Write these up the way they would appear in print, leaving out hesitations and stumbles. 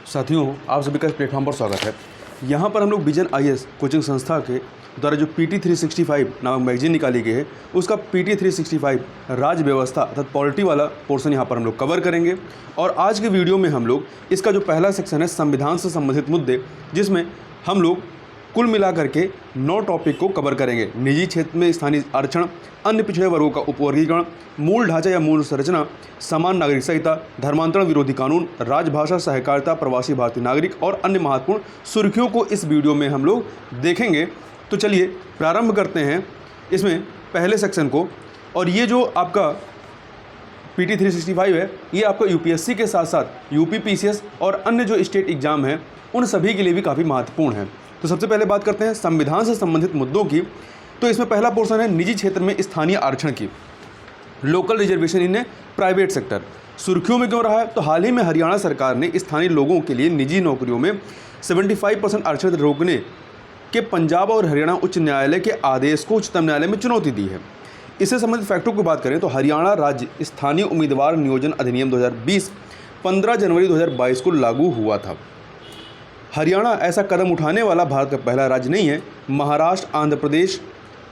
साथियों, आप सभी का इस प्लेटफॉर्म पर स्वागत है। यहाँ पर हम लोग विजन आईएएस कोचिंग संस्था के द्वारा जो PT 365 नामक मैगजीन निकाली गई है, उसका PT 365 राज्य व्यवस्था अर्थात पॉलिटी वाला पोर्शन यहाँ पर हम लोग कवर करेंगे। और आज के वीडियो में हम लोग इसका जो पहला सेक्शन है संविधान से संबंधित मुद्दे, जिसमें हम लोग कुल मिलाकर के 9 टॉपिक को कवर करेंगे। निजी क्षेत्र में स्थानीय आरक्षण, अन्य पिछड़े वर्गों का उपवर्गीकरण, मूल ढांचा या मूल संरचना, समान नागरिक संहिता, धर्मांतरण विरोधी कानून, राजभाषा सहकारिता, प्रवासी भारतीय नागरिक और अन्य महत्वपूर्ण सुर्खियों को इस वीडियो में हम लोग देखेंगे। तो चलिए प्रारंभ करते हैं इसमें पहले सेक्शन को। और ये जो आपका PT 365 है, ये आपका UPSC के साथ साथ UP PCS और अन्य जो स्टेट एग्जाम हैं उन सभी के लिए भी काफ़ी महत्वपूर्ण है। तो सबसे पहले बात करते हैं संविधान से संबंधित मुद्दों की। तो इसमें पहला पोर्शन है निजी क्षेत्र में स्थानीय आरक्षण की, local reservation in private sector. सुर्खियों में क्यों रहा है? तो हाल ही में हरियाणा सरकार ने स्थानीय लोगों के लिए निजी नौकरियों में 75% आरक्षण रोकने के पंजाब और हरियाणा उच्च न्यायालय के आदेश को उच्चतम न्यायालय में चुनौती दी है। इससे संबंधित फैक्टों की बात करें तो हरियाणा राज्य स्थानीय उम्मीदवार नियोजन अधिनियम 2020 15 जनवरी 2022 को लागू हुआ था। हरियाणा ऐसा कदम उठाने वाला भारत का पहला राज्य नहीं है। महाराष्ट्र, आंध्र प्रदेश,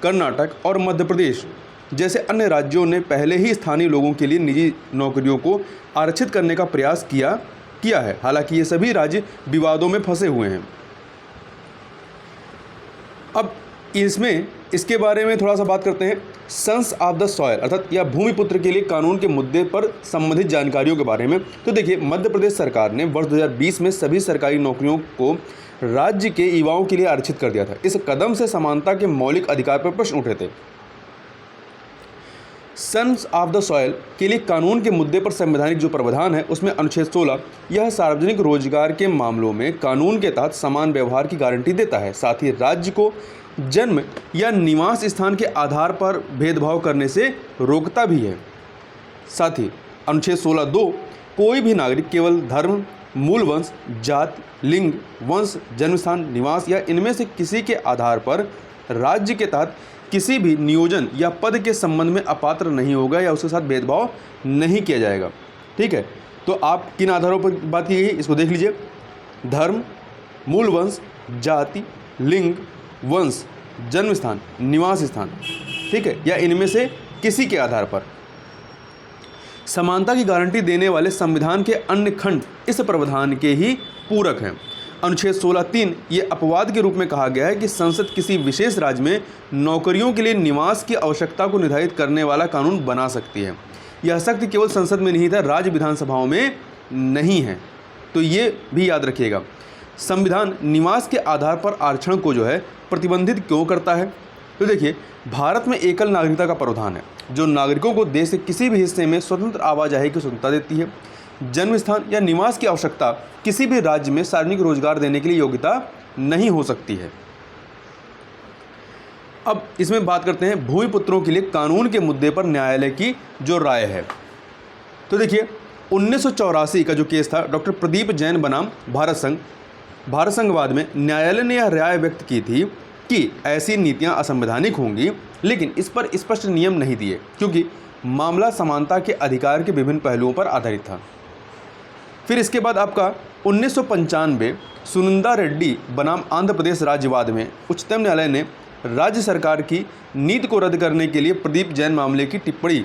कर्नाटक और मध्य प्रदेश जैसे अन्य राज्यों ने पहले ही स्थानीय लोगों के लिए निजी नौकरियों को आरक्षित करने का प्रयास किया है। हालांकि ये सभी राज्य विवादों में फंसे हुए हैं। अब इसके बारे में थोड़ा सा बात करते हैं। सन्स ऑफ द सॉयल अर्थात या भूमिपुत्र के लिए कानून के मुद्दे पर संबंधित जानकारियों के बारे में। तो देखिए, मध्य प्रदेश सरकार ने वर्ष 2020 में सभी सरकारी नौकरियों को राज्य के युवाओं के लिए आरक्षित कर दिया था। इस कदम से समानता के मौलिक अधिकार पर प्रश्न उठे थे। सन्स ऑफ द सॉयल के लिए कानून के मुद्दे पर संवैधानिक जो प्रावधान है उसमें अनुच्छेद 16 यह सार्वजनिक रोजगार के मामलों में कानून के तहत समान व्यवहार की गारंटी देता है। साथ ही राज्य को जन्म या निवास स्थान के आधार पर भेदभाव करने से रोकता भी है। साथ ही अनुच्छेद 16(2) कोई भी नागरिक केवल धर्म, मूल वंश, जाति, लिंग, वंश, जन्मस्थान, निवास या इनमें से किसी के आधार पर राज्य के तहत किसी भी नियोजन या पद के संबंध में अपात्र नहीं होगा या उसके साथ भेदभाव नहीं किया जाएगा। ठीक है, तो आप किन आधारों पर बात की गई इसको देख लीजिए। धर्म, मूल वंश, जाति, लिंग, वंश, जन्म स्थान, निवास स्थान, ठीक है, या इनमें से किसी के आधार पर समानता की गारंटी देने वाले संविधान के अन्य खंड इस प्रावधान के ही पूरक हैं। अनुच्छेद 16(3) ये अपवाद के रूप में कहा गया है कि संसद किसी विशेष राज्य में नौकरियों के लिए निवास की आवश्यकता को निर्धारित करने वाला कानून बना सकती है। यह शक्ति केवल संसद में नहीं था, राज्य विधानसभाओं में नहीं है। तो ये भी याद रखिएगा। संविधान निवास के आधार पर आरक्षण को जो है प्रतिबंधित क्यों करता है? तो देखिए, भारत में एकल नागरिकता का प्रावधान है जो नागरिकों को देश के किसी भी हिस्से में स्वतंत्र आवाजाही की स्वतंत्रता देती है। जन्म स्थान या निवास की आवश्यकता किसी भी राज्य में सार्वजनिक रोजगार देने के लिए योग्यता नहीं हो सकती है। अब इसमें बात करते हैं भूमिपुत्रों के लिए कानून के मुद्दे पर न्यायालय की जो राय है। तो देखिए, 1984 का जो केस था डॉक्टर प्रदीप जैन बनाम भारत संघवाद में न्यायालय ने यह राय व्यक्त की थी कि ऐसी नीतियां असंवैधानिक होंगी, लेकिन इस पर स्पष्ट नियम नहीं दिए क्योंकि मामला समानता के अधिकार के विभिन्न पहलुओं पर आधारित था। फिर इसके बाद आपका 1995 सुनंदा रेड्डी बनाम आंध्र प्रदेश राज्यवाद में उच्चतम न्यायालय ने राज्य सरकार की नीति को रद्द करने के लिए प्रदीप जैन मामले की टिप्पणी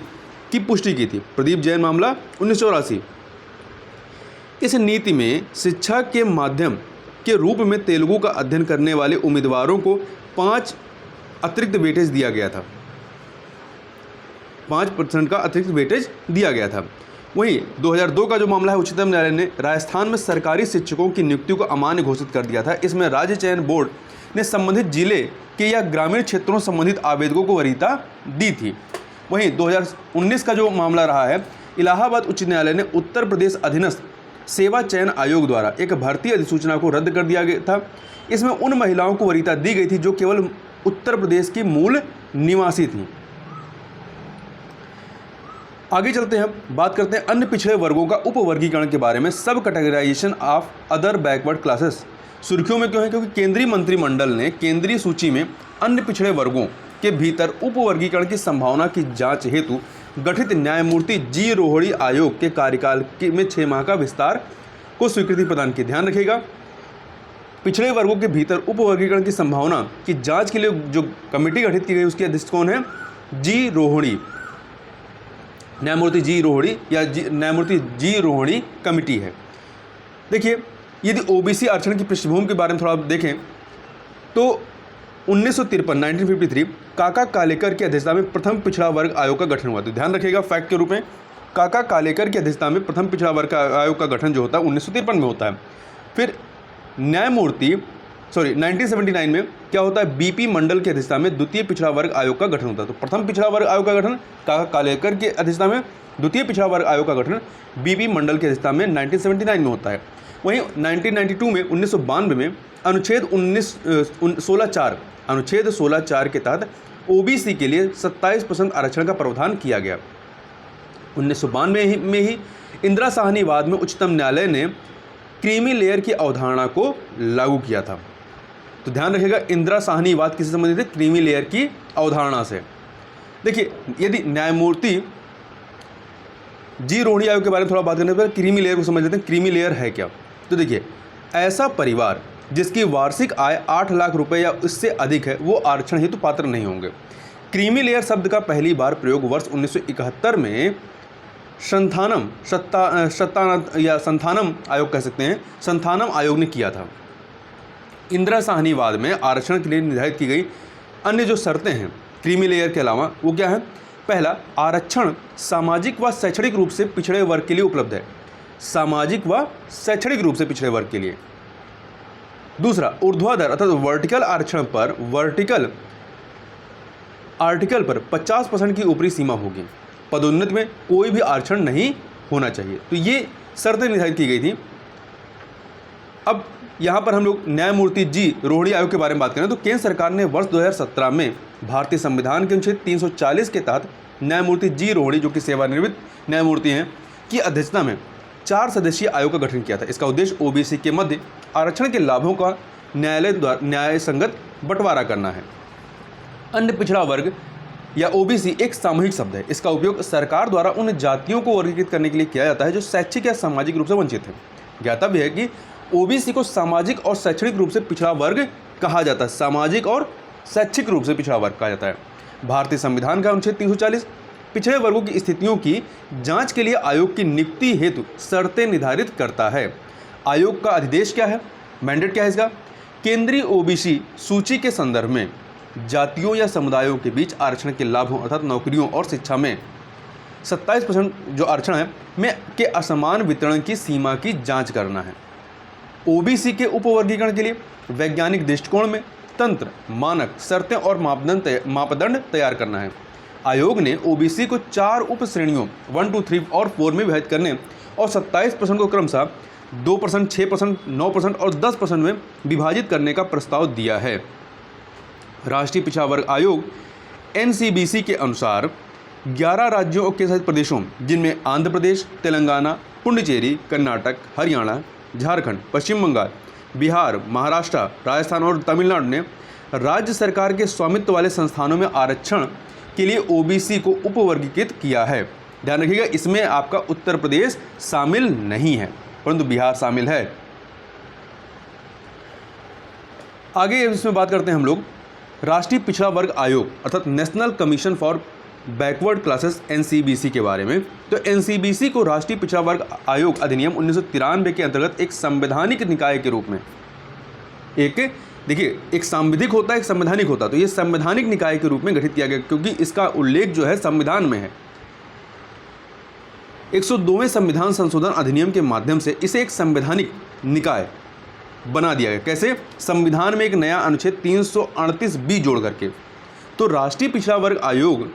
की पुष्टि की थी। प्रदीप जैन मामला 1984। इस नीति में शिक्षा के माध्यम के रूप में तेलुगु का अध्ययन करने वाले उम्मीदवारों को 5 अतिरिक्त वेटेज दिया गया था। 5% का अतिरिक्त वेटेज दिया गया था। वहीं 2002 का जो मामला है, उच्चतम न्यायालय ने राजस्थान में सरकारी शिक्षकों की नियुक्ति को अमान्य घोषित कर दिया था। इसमें राज्य चयन बोर्ड ने संबंधित जिले के या ग्रामीण क्षेत्रों से संबंधित आवेदकों को वरीयता दी थी। वहीं 2019 का जो मामला रहा है, इलाहाबाद उच्च न्यायालय ने उत्तर प्रदेश अधीनस्थ सेवा चयन आयोग द्वारा एक भर्ती अधिसूचना को रद्द कर दिया गया था। इसमें उन महिलाओं को वरीयता दी गई थी जो केवल उत्तर प्रदेश की मूल निवासी थी। आगे चलते हैं, बात करते हैं अन्य पिछड़े वर्गों का उपवर्गीकरण के बारे में। Sub categorisation of other backward classes सुर्खियों में क्यों है? क्योंकि केंद्रीय मंत्रिमंडल ने केंद्रीय सूची में अन्य पिछड़े वर्गों के भीतर उपवर्गीकरण की संभावना की जांच हेतु गठित न्यायमूर्ति जी रोहड़ी आयोग के कार्यकाल में 6 माह का विस्तार को स्वीकृति प्रदान की। ध्यान रखिएगा, पिछड़े वर्गों के भीतर उपवर्गीकरण की संभावना की जांच के लिए जो कमेटी गठित की गई उसके अध्यक्ष कौन है? जी रोहिणी, न्यायमूर्ति जी रोहिणी या न्यायमूर्ति जी रोहिणी कमेटी है। देखिए, यदि ओबीसी आरक्षण की पृष्ठभूमि के बारे में थोड़ा देखें तो 1953 काका कालेकर की अध्यक्षता में प्रथम पिछड़ा वर्ग आयोग का गठन हुआ। तो ध्यान रखिएगा फैक्ट के रूप में, काका कालेकर की अध्यक्षता में प्रथम पिछड़ा वर्ग आयोग का गठन जो होता है 1953 में होता है। फिर 1979 में क्या होता है? बीपी मंडल की अध्यक्षता में द्वितीय पिछड़ा वर्ग आयोग का गठन होता है। तो प्रथम पिछड़ा वर्ग आयोग का गठन काका कालेकर की अध्यक्षता में, द्वितीय पिछड़ा वर्ग आयोग का गठन बीपी मंडल की अध्यक्षता में 1979 में होता है। वहीं 1992 में 1992 में अनुच्छेद 16(4) के तहत ओबीसी के लिए 27% आरक्षण का प्रावधान किया गया। 1992 में ही इंदिरा साहनीवाद में उच्चतम न्यायालय ने क्रीमी लेयर की अवधारणा को लागू किया था। तो ध्यान रखिएगा, इंदिरा साहनीवाद किससे संबंधित है? क्रीमी लेयर की अवधारणा से। देखिए, यदि न्यायमूर्ति जी रोहिणी आयोग के बारे में थोड़ा बात करने पर क्रीमी लेयर को समझ लेते हैं। क्रीमी लेयर है क्या? तो देखिए, ऐसा परिवार जिसकी वार्षिक आय 8 लाख रुपए या उससे अधिक है वो आरक्षण हेतु पात्र नहीं होंगे। क्रीमी लेयर शब्द का पहली बार प्रयोग वर्ष 1971 में संथानम आयोग कह सकते हैं, संथानम आयोग ने किया था। इंदिरा साहनीवाद में आरक्षण के लिए निर्धारित की गई अन्य जो शर्तें हैं क्रीमी लेयर के अलावा वो क्या है? पहला, आरक्षण सामाजिक व शैक्षणिक रूप से पिछड़े वर्ग के लिए उपलब्ध है। सामाजिक व शैक्षणिक रूप से पिछड़े वर्ग के लिए। दूसरा, ऊर्ध्वाधर अर्थात वर्टिकल आरक्षण पर आर्टिकल पर 50% की ऊपरी सीमा होगी। पदोन्नति में कोई भी आरक्षण नहीं होना चाहिए। तो ये शर्तें निर्धारित की गई थी। अब यहाँ पर हम लोग न्यायमूर्ति जी रोहिणी आयोग के बारे में बात करें तो केंद्र सरकार ने वर्ष 2017 में भारतीय संविधान के अनुच्छेद 340 के तहत न्यायमूर्ति जी रोहिणी, जो कि सेवानिवृत्त न्यायमूर्ति हैं, की अध्यक्षता में 4 सदस्यीय आयोग का गठन किया था। इसका उद्देश्य ओबीसी के मध्य आरक्षण के लाभों का न्यायालय द्वारा न्याय संगत बंटवारा करना है। अन्य पिछड़ा वर्ग या ओबीसी एक सामूहिक शब्द है। इसका उपयोग सरकार द्वारा उन जातियों को वर्गीकृत करने के लिए किया जाता है जो शैक्षिक या सामाजिक रूप से वंचित हैं। ज्ञातव्य है कि ओबीसी को सामाजिक और शैक्षणिक रूप से पिछड़ा वर्ग कहा जाता है। सामाजिक और शैक्षिक रूप से पिछड़ा वर्ग कहा जाता है। भारतीय संविधान का अनुच्छेद 340 पिछड़े वर्गों की स्थितियों की जांच के लिए आयोग की नियुक्ति हेतु शर्तें निर्धारित करता है। आयोग का अधिदेश क्या है? मैंडेट क्या है इसका? केंद्रीय ओबीसी सूची के संदर्भ में जातियों या समुदायों के बीच आरक्षण के लाभों अर्थात नौकरियों और शिक्षा में 27% जो आरक्षण है में के असमान वितरण की सीमा की जांच करना है। ओबीसी के उपवर्गीकरण के लिए वैज्ञानिक दृष्टिकोण में तंत्र, मानक, शर्तें और मापदंड तैयार करना है। आयोग ने ओबीसी को 4 उप श्रेणियों 1, 2, 3 और 4 में विभाजित करने और 27% को क्रमशः 2%, 6%, 9% और 10% में विभाजित करने का प्रस्ताव दिया है। राष्ट्रीय पिछड़ा वर्ग आयोग एनसीबीसी के अनुसार 11 राज्यों और केंद्र शासित प्रदेशों जिनमें आंध्र प्रदेश, तेलंगाना, पुडुचेरी, कर्नाटक, हरियाणा, झारखंड, पश्चिम बंगाल, बिहार, महाराष्ट्र, राजस्थान और तमिलनाडु ने राज्य सरकार के स्वामित्व वाले संस्थानों में आरक्षण के लिए ओबीसी को उपवर्गीकृत किया है। ध्यान रखिएगा, इसमें आपका उत्तर प्रदेश शामिल नहीं है परंतु बिहार शामिल है। आगे इसमें बात करते हैं हम लोग राष्ट्रीय पिछड़ा वर्ग आयोग अर्थात national commission for backward classes NCBC के बारे में। तो एनसीबीसी को राष्ट्रीय पिछड़ा वर्ग आयोग अधिनियम 1993 के अंतर्गत एक संवैधानिक निकाय के रूप में एक सांविधिक होता है, एक संवैधानिक होता है। तो ये संवैधानिक निकाय के रूप में गठित किया गया क्योंकि इसका उल्लेख जो है संविधान में है। 102वें संविधान संशोधन अधिनियम के माध्यम से इसे एक संवैधानिक निकाय बना दिया गया। कैसे? संविधान में एक नया अनुच्छेद 338B जोड़ करके। तो राष्ट्रीय पिछड़ा वर्ग आयोग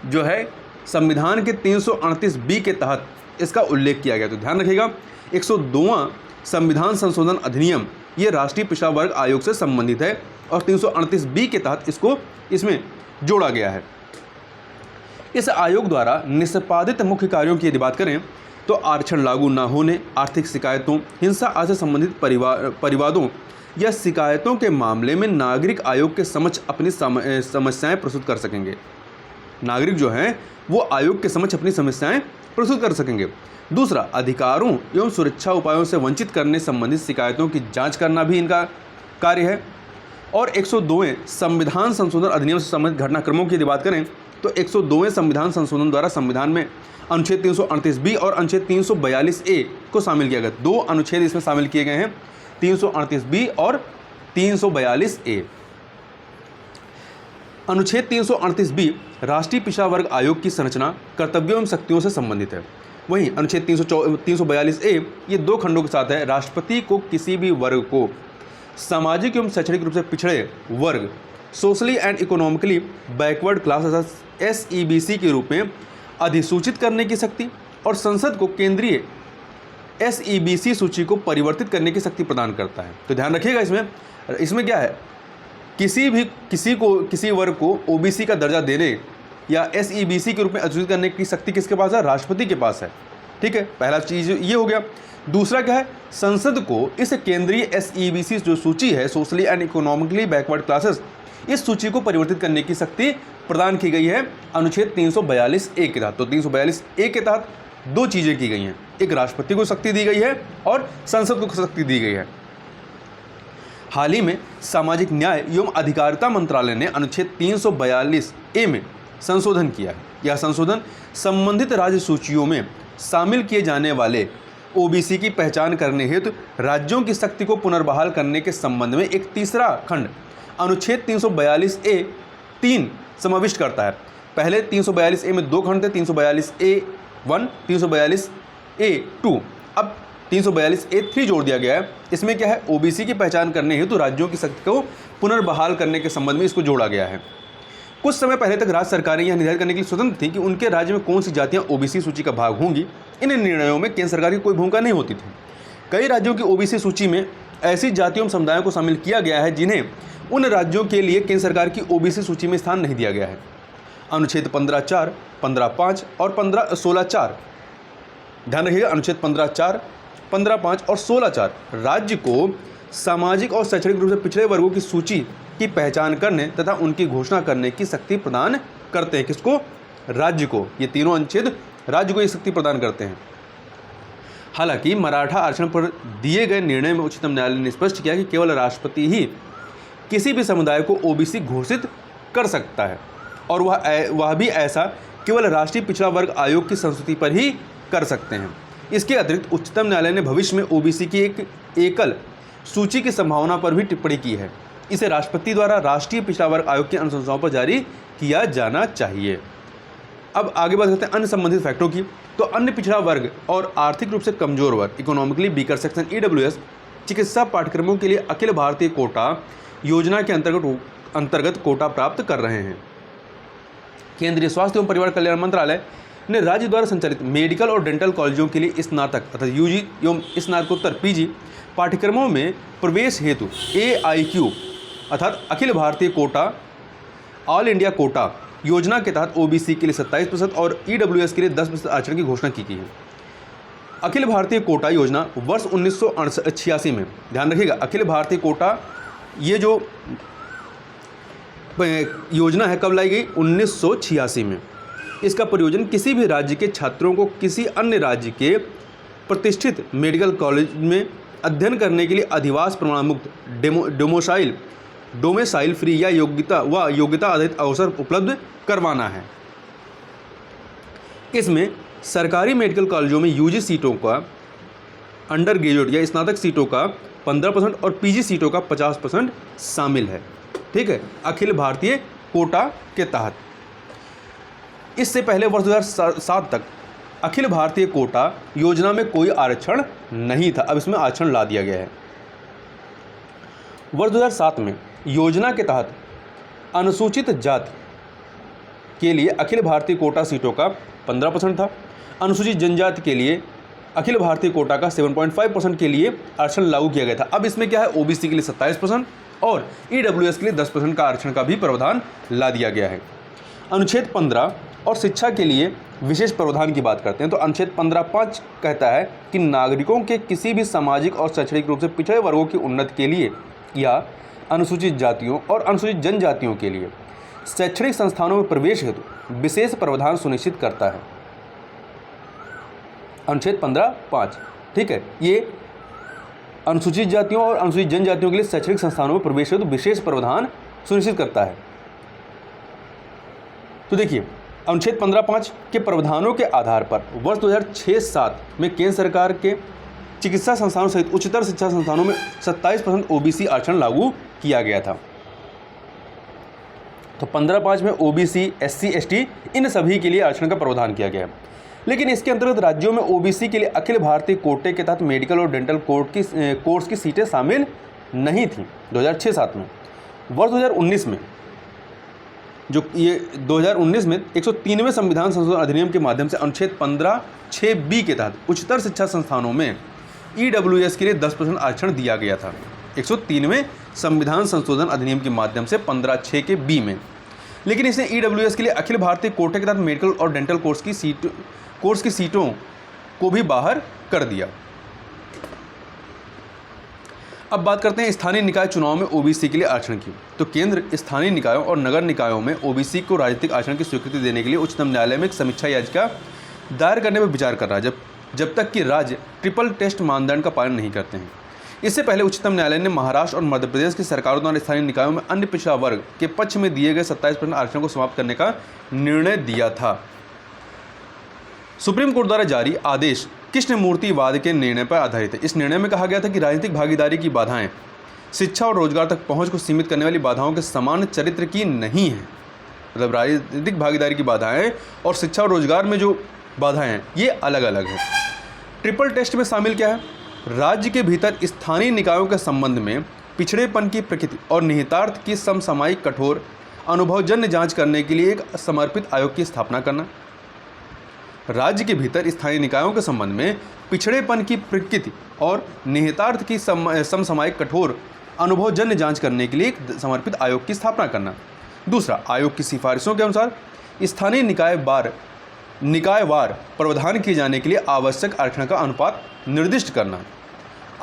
जो है संविधान के 338B के तहत इसका उल्लेख किया गया। तो ध्यान रखिएगा, 102वां संविधान संशोधन अधिनियम ये राष्ट्रीय पिछड़ा वर्ग आयोग से संबंधित है और 338B के तहत इसमें जोड़ा गया है। इस आयोग द्वारा निष्पादित मुख्य कार्यों की यदि बात करें तो आरक्षण लागू न होने, आर्थिक शिकायतों, हिंसा आदि से संबंधित परिवादों या शिकायतों के मामले में नागरिक आयोग के समक्ष अपनी समस्याएं प्रस्तुत कर सकेंगे। नागरिक जो हैं वो आयोग के समक्ष अपनी समस्याएं प्रस्तुत कर सकेंगे। दूसरा, अधिकारों एवं सुरक्षा उपायों से वंचित करने संबंधित शिकायतों की जांच करना भी इनका कार्य है। और 102वें संविधान संशोधन अधिनियम से संबंधित घटनाक्रमों की यदि बात करें तो 102वें संविधान संशोधन द्वारा संविधान में अनुच्छेद 338 और अनुच्छेद 342 को शामिल किया गया। 2 अनुच्छेद इसमें शामिल किए गए हैं, 338 और 342। अनुच्छेद 338 राष्ट्रीय पिछड़ा वर्ग आयोग की संरचना, कर्तव्यों एवं शक्तियों से संबंधित है। वहीं अनुच्छेद 342 ये 2 खंडों के साथ है। राष्ट्रपति को किसी भी वर्ग को सामाजिक एवं शैक्षणिक रूप से पिछड़े वर्ग, socially and economically backward class अर्थात SEBC के रूप में अधिसूचित करने की शक्ति और संसद को केंद्रीय SEBC सूची को परिवर्तित करने की शक्ति प्रदान करता है। तो ध्यान रखिएगा, इसमें क्या है, किसी वर्ग को OBC का दर्जा देने या SEBC के रूप में अधिसूचित करने की शक्ति किसके पास है? राष्ट्रपति के पास है। ठीक है, पहला चीज ये हो गया। दूसरा क्या है, संसद को इस केंद्रीय SEBC जो सूची है, socially and economically backward classes, इस सूची को परिवर्तित करने की शक्ति प्रदान की गई है अनुच्छेद 342A के तहत। तो 342A के तहत 2 चीजें की गई हैं, एक राष्ट्रपति को शक्ति दी गई है और संसद को शक्ति दी गई है। हाल ही में सामाजिक न्याय एवं अधिकारिता मंत्रालय ने अनुच्छेद 342A में संशोधन किया है। यह संशोधन संबंधित राज्य सूचियों में शामिल किए जाने वाले OBC की पहचान करने हेतु राज्यों की शक्ति को पुनर्बहाल करने के संबंध में एक तीसरा खंड अनुच्छेद 342A 3 समाविष्ट करता है। पहले 342A में 2 खंड थे, 342A1, 342A2, अब 342A3 जोड़ दिया गया है। इसमें क्या है, OBC की पहचान करने हेतु राज्यों की शक्ति को पुनर्बहाल करने के संबंध में इसको जोड़ा गया है। कुछ समय पहले तक राज्य सरकारें यह निर्धारित करने के लिए स्वतंत्र थी कि उनके राज्य में कौन सी जातियां OBC सूची का भाग होंगी। इन निर्णयों में केंद्र सरकार की कोई भूमिका नहीं होती थी। कई राज्यों की OBC सूची में ऐसी जातियों समुदायों को शामिल किया गया है जिन्हें उन राज्यों के लिए केंद्र सरकार की OBC सूची में स्थान नहीं दिया गया है। अनुच्छेद 15(4), 15(5) और 16(4), ध्यान रखिएगा, अनुच्छेद 15(4), 15(5) और 16(4) राज्य को सामाजिक और शैक्षणिक रूप से पिछड़े वर्गों की सूची की पहचान करने तथा उनकी घोषणा करने की शक्ति प्रदान करते हैं। किसको? राज्य को। ये तीनों अनुच्छेद राज्य को ये शक्ति प्रदान करते हैं। हालांकि मराठा आरक्षण पर दिए गए निर्णय में उच्चतम न्यायालय ने स्पष्ट किया कि केवल राष्ट्रपति ही किसी भी समुदाय को OBC घोषित कर सकता है और वह भी ऐसा केवल राष्ट्रीय पिछड़ा वर्ग आयोग की संस्तुति पर ही कर सकते हैं। इसके अतिरिक्त उच्चतम न्यायालय ने भविष्य में OBC की एक एकल सूची की संभावना पर भी टिप्पणी की है। इसे राष्ट्रपति द्वारा राष्ट्रीय पिछड़ा वर्ग आयोग की अनुशंसाओं पर जारी किया जाना चाहिए। अब आगे बात करते हैं अन्य संबंधित फैक्टरों की। तो अन्य पिछड़ा वर्ग और आर्थिक रूप से कमजोर वर्ग, इकोनॉमिकली वीकर सेक्शन EWS, चिकित्सा पाठ्यक्रमों के लिए अखिल भारतीय कोटा योजना के अंतर्गत कोटा प्राप्त कर रहे हैं। केंद्रीय स्वास्थ्य एवं परिवार कल्याण मंत्रालय ने राज्य द्वारा संचालित मेडिकल और डेंटल कॉलेजों के लिए स्नातक अर्थात UG एवं स्नातकोत्तर PG पाठ्यक्रमों में प्रवेश हेतु AIQ अर्थात Akhil Bharatiya Kota all India quota योजना के तहत OBC के लिए 27% और EWS के लिए 10% आरक्षण की घोषणा की गई है। अखिल भारतीय कोटा योजना वर्ष 1986 में, ध्यान रखिएगा, अखिल भारतीय कोटा ये जो योजना है कब लाई गई? 1986 में। इसका प्रयोजन किसी भी राज्य के छात्रों को किसी अन्य राज्य के प्रतिष्ठित मेडिकल कॉलेज में अध्ययन करने के लिए अधिवास प्रमाण मुक्त डोमेसाइल फ्री या योग्यता आधारित अवसर उपलब्ध करवाना है। इसमें सरकारी मेडिकल कॉलेजों में UG सीटों का, अंडर ग्रेजुएट या स्नातक सीटों का 15% और PG सीटों का 50% शामिल है। ठीक है, अखिल भारतीय कोटा के तहत। इससे पहले वर्ष 2007 तक अखिल भारतीय कोटा योजना में कोई आरक्षण नहीं था, अब इसमें आरक्षण ला दिया गया है। वर्ष 2007 में योजना के तहत अनुसूचित जाति के लिए अखिल भारतीय कोटा सीटों का 15% था। अनुसूचित जनजाति के लिए अखिल भारतीय कोटा का 7.5% के लिए आरक्षण लागू किया गया था। अब इसमें क्या है, OBC के लिए 27% और EWS के लिए 10% का आरक्षण का भी प्रावधान ला दिया गया है। अनुच्छेद 15 और शिक्षा के लिए विशेष प्रावधान की बात करते हैं तो अनुच्छेद 15(5) कहता है कि नागरिकों के किसी भी सामाजिक और शैक्षणिक रूप से पिछड़े वर्गों की उन्नति के लिए या अनुसूचित जातियों और अनुसूचित जनजातियों के लिए शैक्षणिक संस्थानों में प्रवेश हेतु विशेष प्रावधान सुनिश्चित करता है। अनुच्छेद 15(5), ठीक है, ये अनुसूचित जातियों और अनुसूचित जनजातियों के लिए शैक्षणिक संस्थानों में प्रवेश हेतु विशेष प्रावधान सुनिश्चित करता है। तो देखिए, अनुच्छेद 15(5) के प्रावधानों के आधार पर वर्ष 2006-07 में केंद्र सरकार के चिकित्सा संस्थानों सहित उच्चतर शिक्षा संस्थानों में 27% ओबीसी आरक्षण लागू किया गया था। तो 15(5) में ओबीसी, एससी, एसटी इन सभी के लिए आरक्षण का प्रावधान किया गया है। लेकिन इसके अंतर्गत राज्यों में ओबीसी के लिए अखिल भारतीय कोटे के तहत मेडिकल और डेंटल कोर्स की सीटें शामिल नहीं थीं 2006-07 में। वर्ष 2019 में 2019 में 103वें संविधान संशोधन अधिनियम के माध्यम से अनुच्छेद 15(6)(b) के तहत उच्चतर शिक्षा संस्थानों में ईडब्ल्यूएस के लिए 10% आरक्षण दिया गया था। 103वें संविधान संशोधन अधिनियम के माध्यम से 15(6) के बी में। लेकिन इसने ईडब्ल्यूएस के लिए अखिल भारतीय कोटे के तहत मेडिकल और डेंटल कोर्स की सीटों को भी बाहर कर दिया। अब बात करते हैं स्थानीय निकाय चुनाव में ओबीसी के लिए आरक्षण की। तो केंद्र स्थानीय निकायों और नगर निकायों में ओबीसी को राजनीतिक आरक्षण की स्वीकृति देने के लिए उच्चतम न्यायालय में एक समीक्षा याचिका दायर करने पर विचार कर रहा है, जब तक कि राज्य ट्रिपल टेस्ट मानदंड का पालन नहीं करते हैं। इससे पहले उच्चतम न्यायालय ने महाराष्ट्र और मध्य प्रदेश की सरकारों द्वारा स्थानीय निकायों में अन्य पिछड़ा वर्ग के पक्ष में दिए गए 27% आरक्षण को समाप्त करने का निर्णय दिया था। सुप्रीम कोर्ट द्वारा जारी आदेश कृष्णमूर्तिवाद के निर्णय पर आधारित है। इस निर्णय में कहा गया था कि राजनीतिक भागीदारी की बाधाएं शिक्षा और रोजगार तक पहुंच को सीमित करने वाली बाधाओं के समान चरित्र की नहीं है। मतलब राजनीतिक भागीदारी की बाधाएं और शिक्षा और रोजगार में जो बाधाएं हैं ये अलग अलग हैं। ट्रिपल टेस्ट में शामिल क्या है? राज्य के भीतर स्थानीय निकायों के संबंध में पिछड़ेपन की प्रकृति और निहितार्थ की समसामयिक कठोर अनुभवजन्य जांच करने के लिए एक समर्पित आयोग की स्थापना करना। राज्य के भीतर स्थानीय निकायों के संबंध में पिछड़ेपन की प्रकृति और निहितार्थ की समसामयिक कठोर अनुभवजन्य जांच करने के लिए एक समर्पित आयोग की स्थापना करना। दूसरा, आयोग की सिफारिशों के अनुसार स्थानीय निकायवार प्रावधान किए जाने के लिए आवश्यक आरक्षण का अनुपात निर्दिष्ट करना।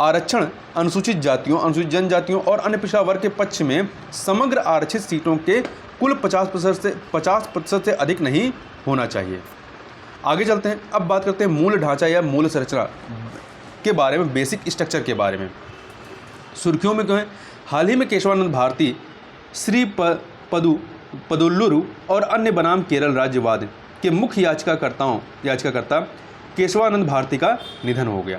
आरक्षण अनुसूचित जातियों, अनुसूचित जनजातियों और अन्य पिछड़ा वर्ग के पक्ष में समग्र आरक्षित सीटों के कुल 50% से अधिक नहीं होना चाहिए। आगे चलते हैं। अब बात करते हैं मूल ढांचा या मूल संरचना के बारे में, बेसिक स्ट्रक्चर के बारे में। सुर्खियों में कहें, हाल ही में केशवानंद भारती, श्री पदुल्लुरु और अन्य बनाम केरल राज्यवाद के मुख्य याचिकाकर्ता केशवानंद भारती का निधन हो गया।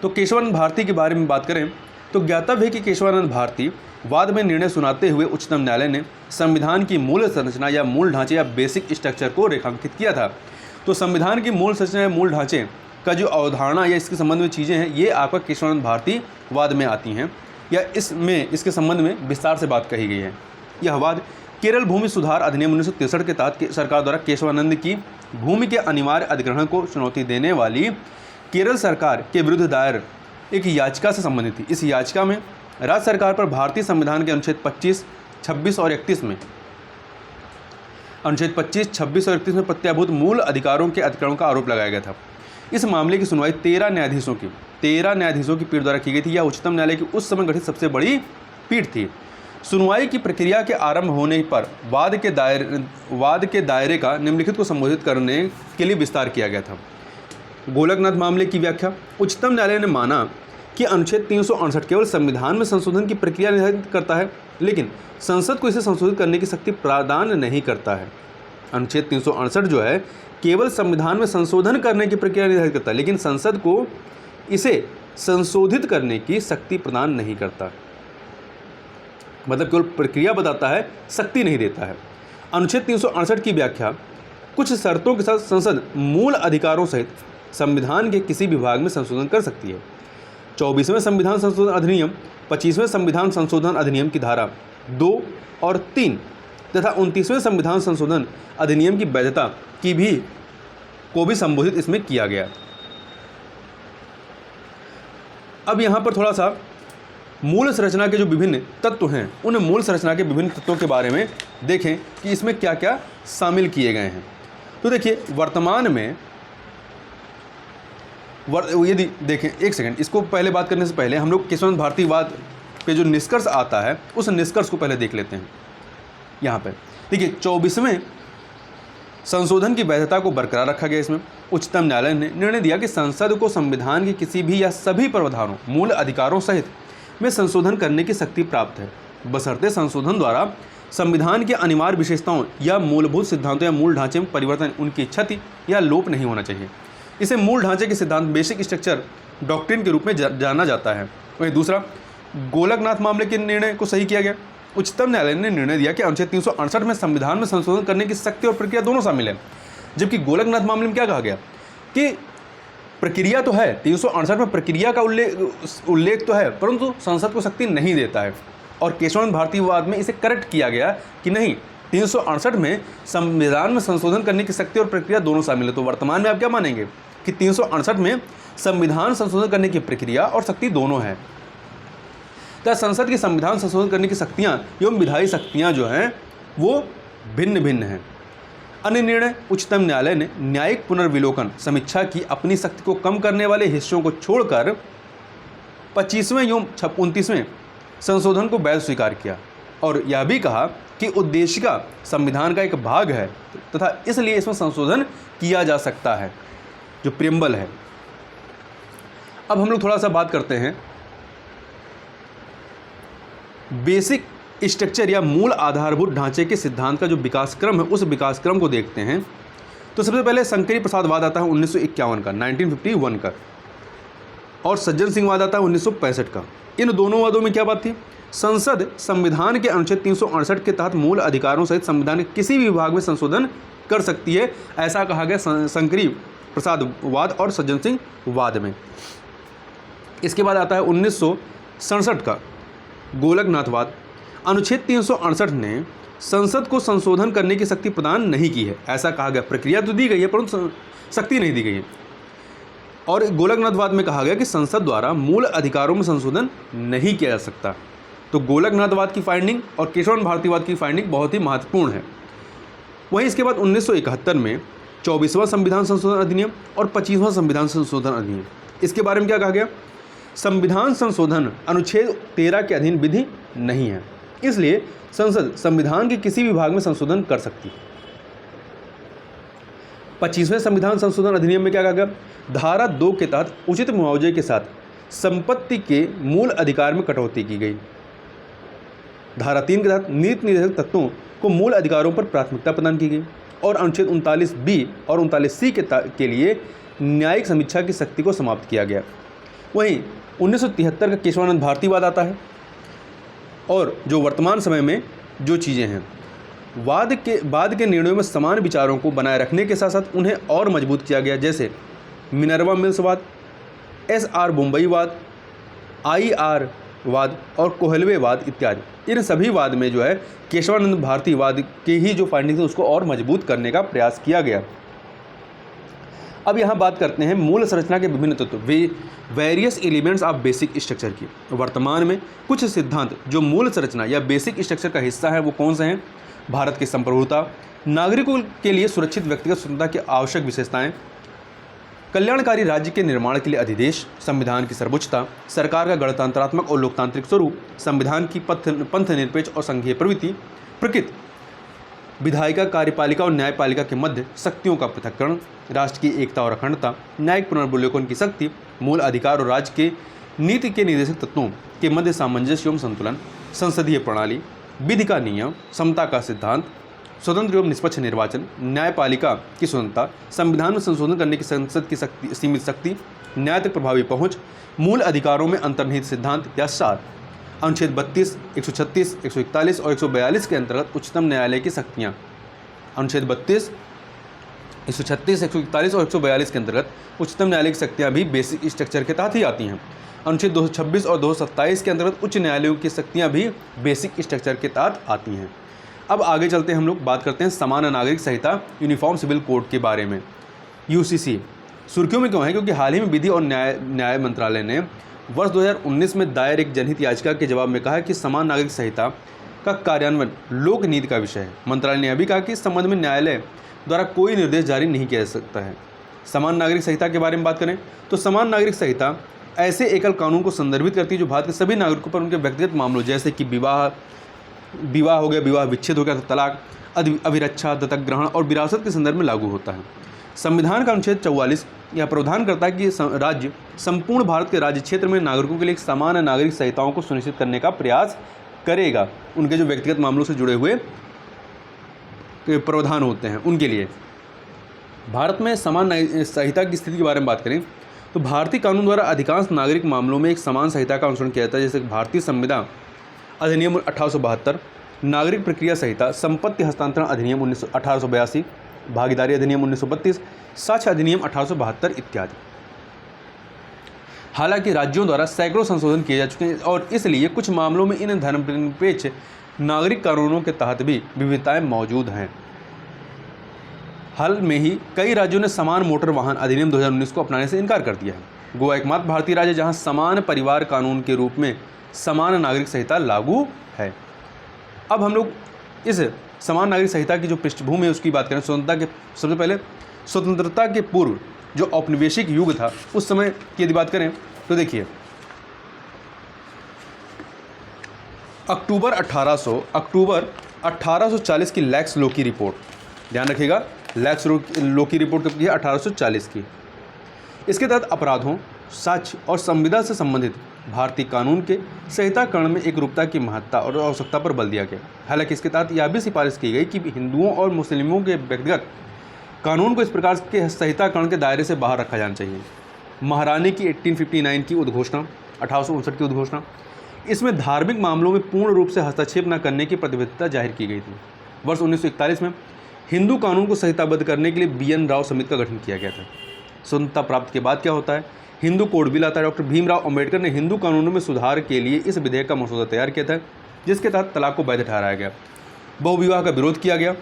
तो केशवानंद भारती के बारे में बात करें तो ज्ञातव्य है कि केशवानंद भारती वाद में निर्णय सुनाते हुए उच्चतम न्यायालय ने संविधान की मूल संरचना या मूल ढांचे या बेसिक स्ट्रक्चर को रेखांकित किया था। तो संविधान की मूल संरचना या मूल ढांचे का जो अवधारणा या इसके संबंध में चीज़ें हैं ये आपका केशवानंद भारती वाद में आती हैं या इसके संबंध में विस्तार से बात कही गई है। यह वाद केरल भूमि सुधार अधिनियम 1963 के तहत सरकार द्वारा केशवानंद की भूमि के अनिवार्य अधिग्रहण को चुनौती देने वाली केरल सरकार के विरुद्ध दायर एक याचिका से संबंधित थी। इस याचिका में राज्य सरकार पर भारतीय संविधान के अनुच्छेद 25, 26 और 31 में प्रत्याभूत मूल अधिकारों के अतिक्रमण का आरोप लगाया गया था। इस मामले की सुनवाई 13 न्यायाधीशों की पीठ द्वारा की गई थी। यह उच्चतम न्यायालय की उस समय गठित सबसे बड़ी पीठ थी। सुनवाई की प्रक्रिया के आरंभ होने पर वाद के दायरे का निम्नलिखित को संबोधित करने के लिए विस्तार किया गया था। गोलकनाथ मामले की व्याख्या। उच्चतम न्यायालय ने माना कि अनुच्छेद 368 केवल संविधान में संशोधन की प्रक्रिया निर्धारित करता है, लेकिन संसद को इसे संशोधित करने की शक्ति प्रदान नहीं करता है। अनुच्छेद 368 जो है केवल संविधान में संशोधन करने की प्रक्रिया निर्धारित करता है, लेकिन संसद को इसे संशोधित करने की शक्ति प्रदान नहीं करता। मतलब केवल प्रक्रिया बताता है, शक्ति नहीं देता है। अनुच्छेद 368 की व्याख्या कुछ शर्तों के साथ संसद मूल अधिकारों सहित संविधान के किसी भी भाग में संशोधन कर सकती है। 24वें संविधान संशोधन अधिनियम, 25वें संविधान संशोधन अधिनियम की धारा 2 और 3 तथा 29वें संविधान संशोधन अधिनियम की वैधता को भी संबोधित इसमें किया गया। अब यहाँ पर थोड़ा सा मूल संरचना के जो विभिन्न तत्व हैं उन मूल संरचना के विभिन्न तत्वों के बारे में देखें कि इसमें क्या क्या शामिल किए गए हैं। तो देखिए, वर्तमान में यदि देखें, एक सेकंड, इसको पहले बात करने से पहले हम लोग केशवानंद भारतीवाद पे जो निष्कर्ष आता है उस निष्कर्ष को पहले देख लेते हैं। यहाँ पे देखिए, 24वें संशोधन की वैधता को बरकरार रखा गया। इसमें उच्चतम न्यायालय ने निर्णय दिया कि संसद को संविधान के किसी भी या सभी प्रावधानों, मूल अधिकारों सहित में संशोधन करने की शक्ति प्राप्त है, बशर्ते संशोधन द्वारा संविधान की अनिवार्य विशेषताओं या मूलभूत सिद्धांतों या मूल ढांचे में परिवर्तन, उनकी क्षति या लोप नहीं होना चाहिए। इसे मूल ढांचे के सिद्धांत, बेसिक स्ट्रक्चर डॉक्ट्रिन के रूप में जाना जाता है। वहीं दूसरा, गोलकनाथ मामले के निर्णय को सही किया गया। उच्चतम न्यायालय ने निर्णय दिया कि अनुच्छेद 368 में संविधान में संशोधन करने की शक्ति और प्रक्रिया दोनों शामिल है। जबकि गोलकनाथ मामले में क्या कहा गया कि प्रक्रिया तो है, 368 में प्रक्रिया का उल्लेख तो है, परंतु संसद को शक्ति नहीं देता है। और केशवानंद भारती वाद में इसे करेक्ट किया गया कि नहीं, 368 में संविधान में संशोधन करने की शक्ति और प्रक्रिया दोनों शामिल है। तो वर्तमान में आप क्या मानेंगे कि 368 में संविधान संशोधन करने की प्रक्रिया और शक्ति दोनों है। तो संसद की संविधान संशोधन करने की शक्तियाँ एवं विधायी शक्तियाँ जो हैं वो भिन्न भिन्न हैं। अन्य निर्णय, उच्चतम न्यायालय ने न्यायिक पुनर्विलोकन समीक्षा की अपनी शक्ति को कम करने वाले हिस्सों को छोड़कर 25वें एवं 29वें संशोधन को वैध स्वीकार किया और यह भी कहा कि उद्देशिका संविधान का एक भाग है तथा इसलिए इसमें संशोधन किया जा सकता है, जो प्रियम्बल है। अब हम लोग थोड़ा सा बात करते हैं बेसिक स्ट्रक्चर या मूल आधारभूत ढांचे के सिद्धांत का जो विकास क्रम है, उस विकास क्रम को देखते हैं। तो सबसे पहले शंकरी प्रसाद वाद आता है 1951 का, 1951 का, और सज्जन सिंह वाद आता है 1965 का। इन दोनों वादों में क्या बात थी? संसद संविधान के अनुच्छेद 368 के तहत मूल अधिकारों सहित संविधान के किसी भी विभाग में संशोधन कर सकती है, ऐसा कहा गया शंकरी प्रसाद वाद और सज्जन सिंह वाद में। इसके बाद आता है 1967 का गोलकनाथवाद। अनुच्छेद 368 ने संसद को संशोधन करने की शक्ति प्रदान नहीं की है, ऐसा कहा गया। प्रक्रिया तो दी गई है परंतु शक्ति नहीं दी गई है। और गोलकनाथवाद में कहा गया कि संसद द्वारा मूल अधिकारों में संशोधन नहीं किया जा सकता। तो गोलकनाथवाद की फाइंडिंग और केशवानंद भारतीवाद की फाइंडिंग बहुत ही महत्वपूर्ण है। वहीं इसके बाद 1971 में 24वां संविधान संशोधन अधिनियम और 25वां संविधान संशोधन अधिनियम, इसके बारे में क्या कहा गया? संविधान संशोधन अनुच्छेद 13 के अधीन विधि नहीं है, इसलिए संसद संविधान के किसी भी भाग में संशोधन कर सकती है। 25वें संविधान संशोधन अधिनियम में क्या कहा गया? धारा 2 के तहत उचित मुआवजे के साथ संपत्ति के मूल अधिकार में कटौती की गई। धारा 3 के तहत नीति निर्देशक तत्वों को मूल अधिकारों पर प्राथमिकता प्रदान की गई। और अनुच्छेद 39B और 39C के लिए न्यायिक समीक्षा की शक्ति को समाप्त किया गया। वहीं 1973 का केशवानंद भारतीवाद आता है और जो वर्तमान समय में जो चीज़ें हैं, बाद के निर्णयों में समान विचारों को बनाए रखने के साथ साथ उन्हें और मजबूत किया गया, जैसे मिनर्वा मिल्स वाद, SR बम्बई वाद, IR वाद और कोहलवे वाद इत्यादि। इन सभी वाद में जो है केशवानंद भारतीवाद की ही जो फाइंडिंग थी उसको और मजबूत करने का प्रयास किया गया। अब यहाँ बात करते हैं मूल संरचना के विभिन्न तत्व, various elements of basic structure की। वर्तमान में कुछ सिद्धांत जो मूल संरचना या बेसिक स्ट्रक्चर का हिस्सा है वो कौन से हैं? भारत की संप्रभुता, नागरिकों के लिए सुरक्षित व्यक्तिगत स्वतंत्रता की आवश्यक विशेषताएं, कल्याणकारी राज्य के निर्माण के लिए अधिदेश, संविधान की सर्वोच्चता, सरकार का गणतंत्रात्मक और लोकतांत्रिक स्वरूप, संविधान की पंथ निरपेक्ष और संघीय प्रवृत्ति, प्रकृति, विधायिका, कार्यपालिका और न्यायपालिका के मध्य शक्तियों का पृथक्करण, राष्ट्र की एकता और अखंडता, न्यायिक पुनर्विलोकन की शक्ति, मूल अधिकार और राज्य के नीति के निर्देशक तत्वों के मध्य सामंजस्य एवं संतुलन, संसदीय प्रणाली, विधि का नियम, समता का सिद्धांत, स्वतंत्र एवं निष्पक्ष निर्वाचन, न्यायपालिका की स्वतंत्रता, संविधान में संशोधन करने की संसद की सीमित शक्ति, न्याय तक प्रभावी पहुँच, मूल अधिकारों में अंतर्निहित सिद्धांत या सार। अनुच्छेद 32, 136, 141 और 142 के अंतर्गत उच्चतम न्यायालय की शक्तियाँ। अनुच्छेद 32, 136, 141 और 142 के अंतर्गत उच्चतम न्यायालय की शक्तियाँ भी बेसिक स्ट्रक्चर के तहत ही आती हैं। अनुच्छेद 226 और 227 के अंतर्गत उच्च न्यायालयों की शक्तियाँ भी बेसिक स्ट्रक्चर के तहत आती हैं। अब आगे चलते हैं, हम लोग बात करते हैं समान नागरिक संहिता यूनिफॉर्म सिविल कोड के बारे में। UCC सुर्खियों में क्यों है? क्योंकि हाल ही में विधि और न्याय मंत्रालय ने वर्ष 2019 में दायर एक जनहित याचिका के जवाब में कहा कि समान नागरिक संहिता का कार्यान्वयन लोक नीति का विषय है। मंत्रालय ने यह भी कहा कि इस संबंध में न्यायालय द्वारा कोई निर्देश जारी नहीं किया जा सकता है। समान नागरिक संहिता के बारे में बात करें तो समान नागरिक संहिता ऐसे एकल कानून को संदर्भित करती है जो भारत के सभी नागरिकों पर उनके व्यक्तिगत मामलों जैसे कि विवाह हो गया, विवाह विच्छेद हो गया, तो तलाक, अभिरक्षा, दत्तक ग्रहण और विरासत के संदर्भ में लागू होता है। संविधान का अनुच्छेद 44 यह प्रावधान करता है कि राज्य संपूर्ण भारत के राज्य क्षेत्र में नागरिकों के लिए समान नागरिक संहिताओं को सुनिश्चित करने का प्रयास करेगा। उनके जो व्यक्तिगत मामलों से जुड़े हुए प्रावधान होते हैं उनके लिए। भारत में समान संहिता की स्थिति के बारे में बात करें तो भारतीय कानून द्वारा अधिकांश नागरिक मामलों में एक समान संहिता का अनुसरण किया जाता है, जैसे भारतीय संविदा अधिनियम 1872, नागरिक प्रक्रिया संहिता, संपत्ति हस्तांतरण अधिनियम 1882, भागीदारी अधिनियम 1932, साक्ष्य अधिनियम 1872 इत्यादि। हालांकि राज्यों द्वारा सैकड़ों संशोधन किए जा चुके हैं और इसलिए कुछ मामलों में इन धर्मनिरपेक्ष नागरिक कानूनों के तहत भी विविधताएं मौजूद हैं। हाल में ही कई राज्यों ने समान मोटर वाहन अधिनियम 2019 को अपनाने से इनकार कर दिया है। गोवा एकमात्र भारतीय राज्य जहां समान परिवार कानून के रूप में समान नागरिक संहिता लागू है। अब हम लोग इस समान नागरिक संहिता की जो पृष्ठभूमि है उसकी बात करें। सबसे पहले स्वतंत्रता के पूर्व जो औपनिवेशिक युग था उस समय की यदि बात करें तो देखिए अक्टूबर 1840 की लैक्स लो की रिपोर्ट, ध्यान रखिएगा लैक्स लो की रिपोर्ट कब की है? 1840 की। इसके तहत अपराधों, साक्ष्य और संविदा से संबंधित भारतीय कानून के संहिताकरण में एक रूपता की महत्ता और आवश्यकता पर बल दिया गया। हालांकि इसके तहत यह भी सिफारिश की गई कि हिंदुओं और मुस्लिमों के व्यक्तिगत कानून को इस प्रकार के संहिताकरण के दायरे से बाहर रखा जाना चाहिए। महारानी की 1859 की उद्घोषणा, 1859 की उद्घोषणा, इसमें धार्मिक मामलों में पूर्ण रूप से हस्तक्षेप न करने की प्रतिबद्धता जाहिर की गई थी। वर्ष 1941 में हिंदू कानून को संहिताबद्ध करने के लिए BN राव समिति का गठन किया गया था। स्वतंत्रता प्राप्त के बाद क्या होता है? हिंदू कोड बिल आता है। डॉक्टर भीमराव अंबेडकर ने हिंदू कानूनों में सुधार के लिए इस विधेयक का मसौदा तैयार किया था, जिसके तहत तलाक को वैध ठहराया गया, बहुविवाह का विरोध किया गया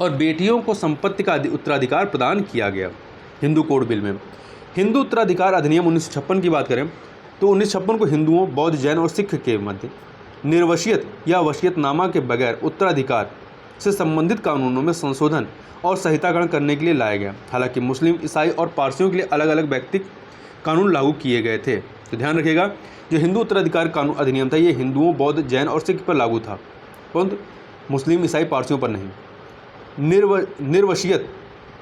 और बेटियों को संपत्ति का उत्तराधिकार प्रदान किया गया। हिंदू कोड बिल में हिंदू उत्तराधिकार अधिनियम 1956 की बात करें तो 1956 को हिंदुओं, बौद्ध, जैन और सिख के मध्य निर्वसियत या वसीयतनामा के बगैर उत्तराधिकार से संबंधित कानूनों में संशोधन और संहिताकरण करने के लिए लाया गया। हालांकि मुस्लिम, ईसाई और पारसियों के लिए अलग अलग व्यक्तिगत कानून लागू किए गए थे। तो ध्यान रखिएगा जो हिंदू उत्तराधिकार कानून अधिनियम था ये हिंदुओं, बौद्ध, जैन और सिख पर लागू था, परंतु मुस्लिम, ईसाई, पारसियों पर नहीं।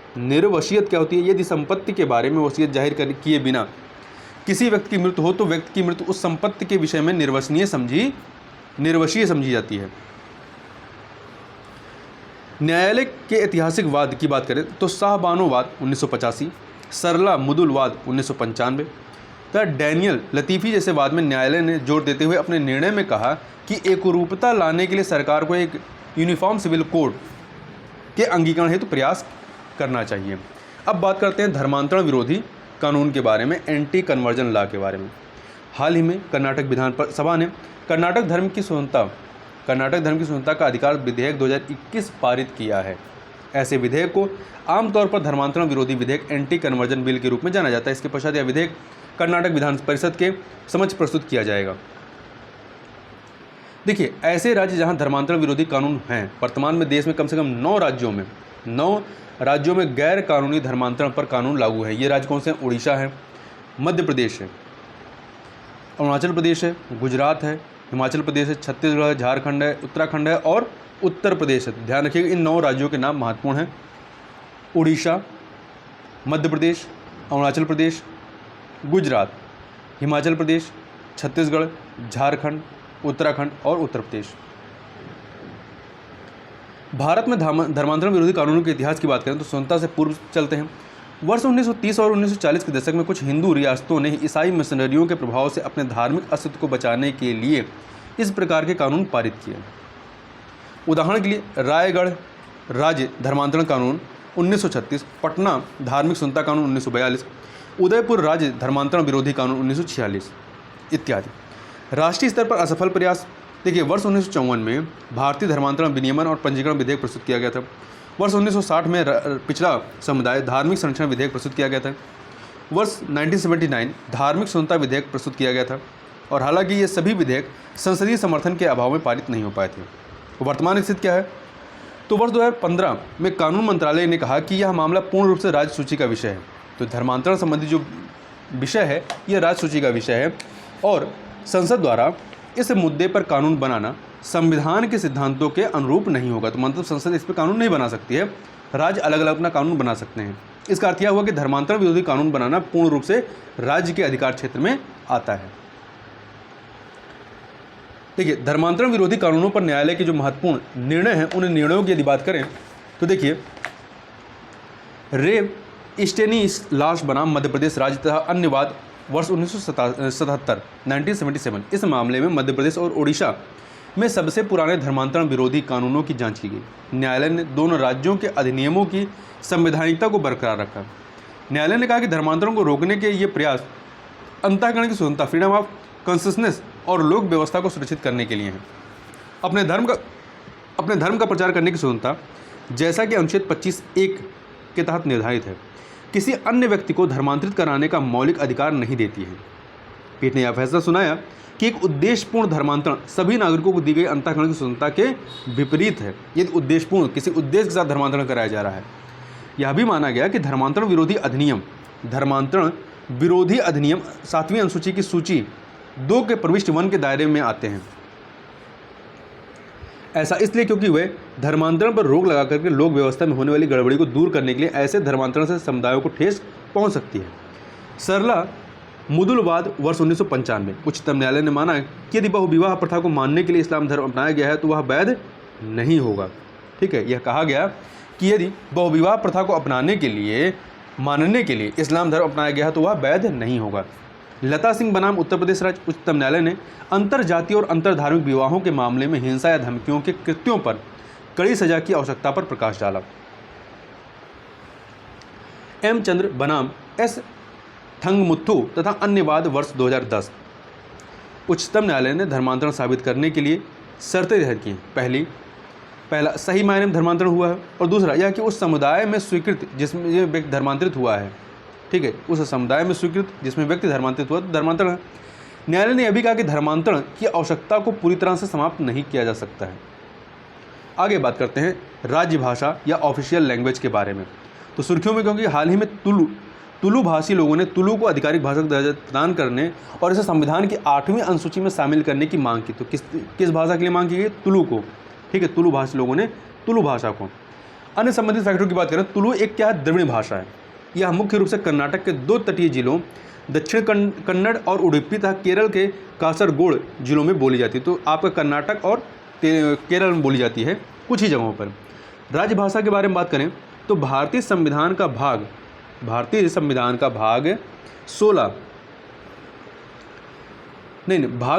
निर्वसियत क्या होती है? यदि संपत्ति के बारे में वसीयत जाहिर किए बिना किसी व्यक्ति की मृत्यु हो तो व्यक्ति की मृत्यु उस संपत्ति के विषय में निर्वशीय समझी जाती है। न्यायालय के ऐतिहासिक वाद की बात करें तो शाहबानोवाद 1985, सरला मुदुलवाद 1995 तथा डैनियल लतीफ़ी जैसे वाद में न्यायालय ने जोर देते हुए अपने निर्णय में कहा कि एकरूपता लाने के लिए सरकार को एक यूनिफॉर्म सिविल कोड के अंगीकरण हेतु प्रयास करना चाहिए। अब बात करते हैं धर्मांतरण विरोधी कानून के बारे में, एंटी कन्वर्जन लॉ के बारे में। हाल ही में कर्नाटक विधान सभा ने कर्नाटक धर्म की स्वतंत्रता का अधिकार विधेयक 2021 पारित किया है। ऐसे विधेयक को आमतौर पर धर्मांतरण विरोधी विधेयक, एंटी कन्वर्जन बिल के रूप में जाना जाता है। इसके पश्चात यह विधेयक कर्नाटक विधान परिषद के समक्ष प्रस्तुत किया जाएगा। देखिए ऐसे राज्य जहां धर्मांतरण विरोधी कानून हैं, वर्तमान में देश में कम से कम 9 राज्यों में गैर कानूनी धर्मांतरण पर कानून लागू है। ये राज्य कौन से हैं? उड़ीसा है, मध्य प्रदेश है, अरुणाचल प्रदेश है, गुजरात है, हिमाचल प्रदेश है, छत्तीसगढ़ है, झारखंड है, उत्तराखंड है और उत्तर प्रदेश है। ध्यान रखिएगा इन 9 राज्यों के नाम महत्वपूर्ण हैं। उड़ीसा, मध्य प्रदेश, अरुणाचल प्रदेश, गुजरात, हिमाचल प्रदेश, छत्तीसगढ़, झारखंड, उत्तराखंड और उत्तर प्रदेश। भारत में धर्मांतरण विरोधी कानूनों के इतिहास की बात करें तो स्वतंत्रता से पूर्व चलते हैं। वर्ष 1930 और 1940 के दशक में कुछ हिंदू रियासतों ने ईसाई मिशनरियों के प्रभाव से अपने धार्मिक अस्तित्व को बचाने के लिए इस प्रकार के कानून पारित किए। उदाहरण के लिए रायगढ़ राज्य धर्मांतरण कानून 1936, पटना धार्मिक स्वतंत्रता कानून 1942, उदयपुर राज्य धर्मांतरण विरोधी कानून 1946 इत्यादि। राष्ट्रीय स्तर पर असफल प्रयास देखिए वर्ष 1954 में भारतीय धर्मांतरण विनियमन और पंजीकरण विधेयक प्रस्तुत किया गया था। वर्ष 1960 में पिछड़ा समुदाय धार्मिक संरक्षण विधेयक प्रस्तुत किया गया था। वर्ष 1979 धार्मिक स्वतंत्रता विधेयक प्रस्तुत किया गया था और हालांकि ये सभी विधेयक संसदीय समर्थन के अभाव में पारित नहीं हो पाए थे। वर्तमान स्थिति क्या है? तो वर्ष 2015 में कानून मंत्रालय ने कहा कि यह मामला पूर्ण रूप से राज्य सूची का विषय है। तो धर्मांतरण संबंधी जो विषय है यह राज्य सूची का विषय है और संसद द्वारा इस मुद्दे पर कानून बनाना संविधान के सिद्धांतों के अनुरूप नहीं होगा। तो मतलब संसद इस पर कानून नहीं बना सकती है, राज्य अलग अलग अपना कानून बना सकते हैं। इसका अर्थ यह हुआ कि धर्मांतरण विरोधी कानून बनाना पूर्ण रूप से राज्य के अधिकार क्षेत्र में आता है। देखिए, धर्मांतरण विरोधी कानूनों पर न्यायालय के जो महत्वपूर्ण निर्णय हैं, उन निर्णयों की यदि बात करें तो देखिए, रे स्टेनिस्लास बनाम मध्य प्रदेश राज्य तथा अन्य वाद वर्ष 1977 इस मामले में मध्य प्रदेश और ओडिशा में सबसे पुराने धर्मांतरण विरोधी कानूनों की जांच की गई। न्यायालय ने दोनों राज्यों के अधिनियमों की संवैधानिकता को बरकरार रखा। न्यायालय ने कहा कि धर्मांतरण को रोकने के ये प्रयास अंतःकरण की स्वतंत्रता, फ्रीडम ऑफ कॉन्शियसनेस और लोक व्यवस्था को सुरक्षित करने के लिए हैं। अपने धर्म का प्रचार करने की स्वतंत्रता, जैसा कि अनुच्छेद 25(1) के तहत निर्धारित है, किसी अन्य व्यक्ति को धर्मांतरित कराने का मौलिक अधिकार नहीं देती है। पीठ ने यह फैसला सुनाया कि एक उद्देश्यपूर्ण धर्मांतरण सभी नागरिकों को दी गई अंतःकरण की स्वतंत्रता के विपरीत है। यदि उद्देश्यपूर्ण किसी उद्देश्य के साथ धर्मांतरण कराया जा रहा है। यह भी माना गया कि धर्मांतरण विरोधी अधिनियम 7वीं अनुसूची की सूची 2 के प्रविष्टि 1 के दायरे में आते हैं। ऐसा इसलिए क्योंकि वे धर्मांतरण पर रोक लगा करके लोक व्यवस्था में होने वाली गड़बड़ी को दूर करने के लिए ऐसे धर्मांतरण से समुदायों को ठेस पहुंच सकती है। सरला मुदुलवाद वर्ष 1995 उच्चतम न्यायालय ने माना कि यदि बहुविवाह प्रथा को मानने के लिए इस्लाम धर्म अपनाया गया है तो वह वैध नहीं होगा। ठीक है, यह कहा गया कि यदि बहुविवाह प्रथा को मानने के लिए इस्लाम धर्म अपनाया गया है तो वह वैध नहीं होगा। लता सिंह बनाम उत्तर प्रदेश राज्य उच्चतम न्यायालय ने अंतर जातीय और अंतर धार्मिक विवाहों के मामले में हिंसा या धमकियों के कृत्यों पर कड़ी सजा की आवश्यकता पर प्रकाश डाला। एम चंद्र बनाम एस थंगमुथु तथा अन्य वाद वर्ष 2010 उच्चतम न्यायालय ने धर्मांतरण साबित करने के लिए शर्तें तय की। पहला सही मायने में धर्मांतरण हुआ है, और दूसरा यह कि उस समुदाय में स्वीकृत जिसमें यह व्यक्ति धर्मांतरित हुआ है। ठीक है, उस समुदाय में स्वीकृत जिसमें व्यक्ति धर्मांतरित हुआ तो धर्मांतरण है। न्यायालय ने यह भी कहा कि धर्मांतरण की आवश्यकता को पूरी तरह से समाप्त नहीं किया जा सकता है। आगे बात करते हैं राज्य भाषा या ऑफिशियल लैंग्वेज के बारे में। तो सुर्खियों में क्योंकि हाल ही में तुलु भाषी लोगों ने तुलु को आधिकारिक भाषा का दर्जा प्रदान करने और इसे संविधान की 8वीं अनुसूची में शामिल करने की मांग की। तो किस भाषा के लिए मांग की गई? तुलु को। ठीक है, तुलु भाषी लोगों ने तुलु भाषा को। अन्य संबंधित फैक्टरों की बात करें, तुलु एक क्या है? द्रविड़ भाषा है। यह मुख्य रूप से कर्नाटक के 2 तटीय जिलों दक्षिण कन्नड़ और उडुपी तथा केरल के कासरगोड जिलों में बोली जाती है। तो आपका कर्नाटक और केरल में बोली जाती है कुछ ही जगहों पर। राजभाषा के बारे में बात करें तो भारतीय संविधान का भाग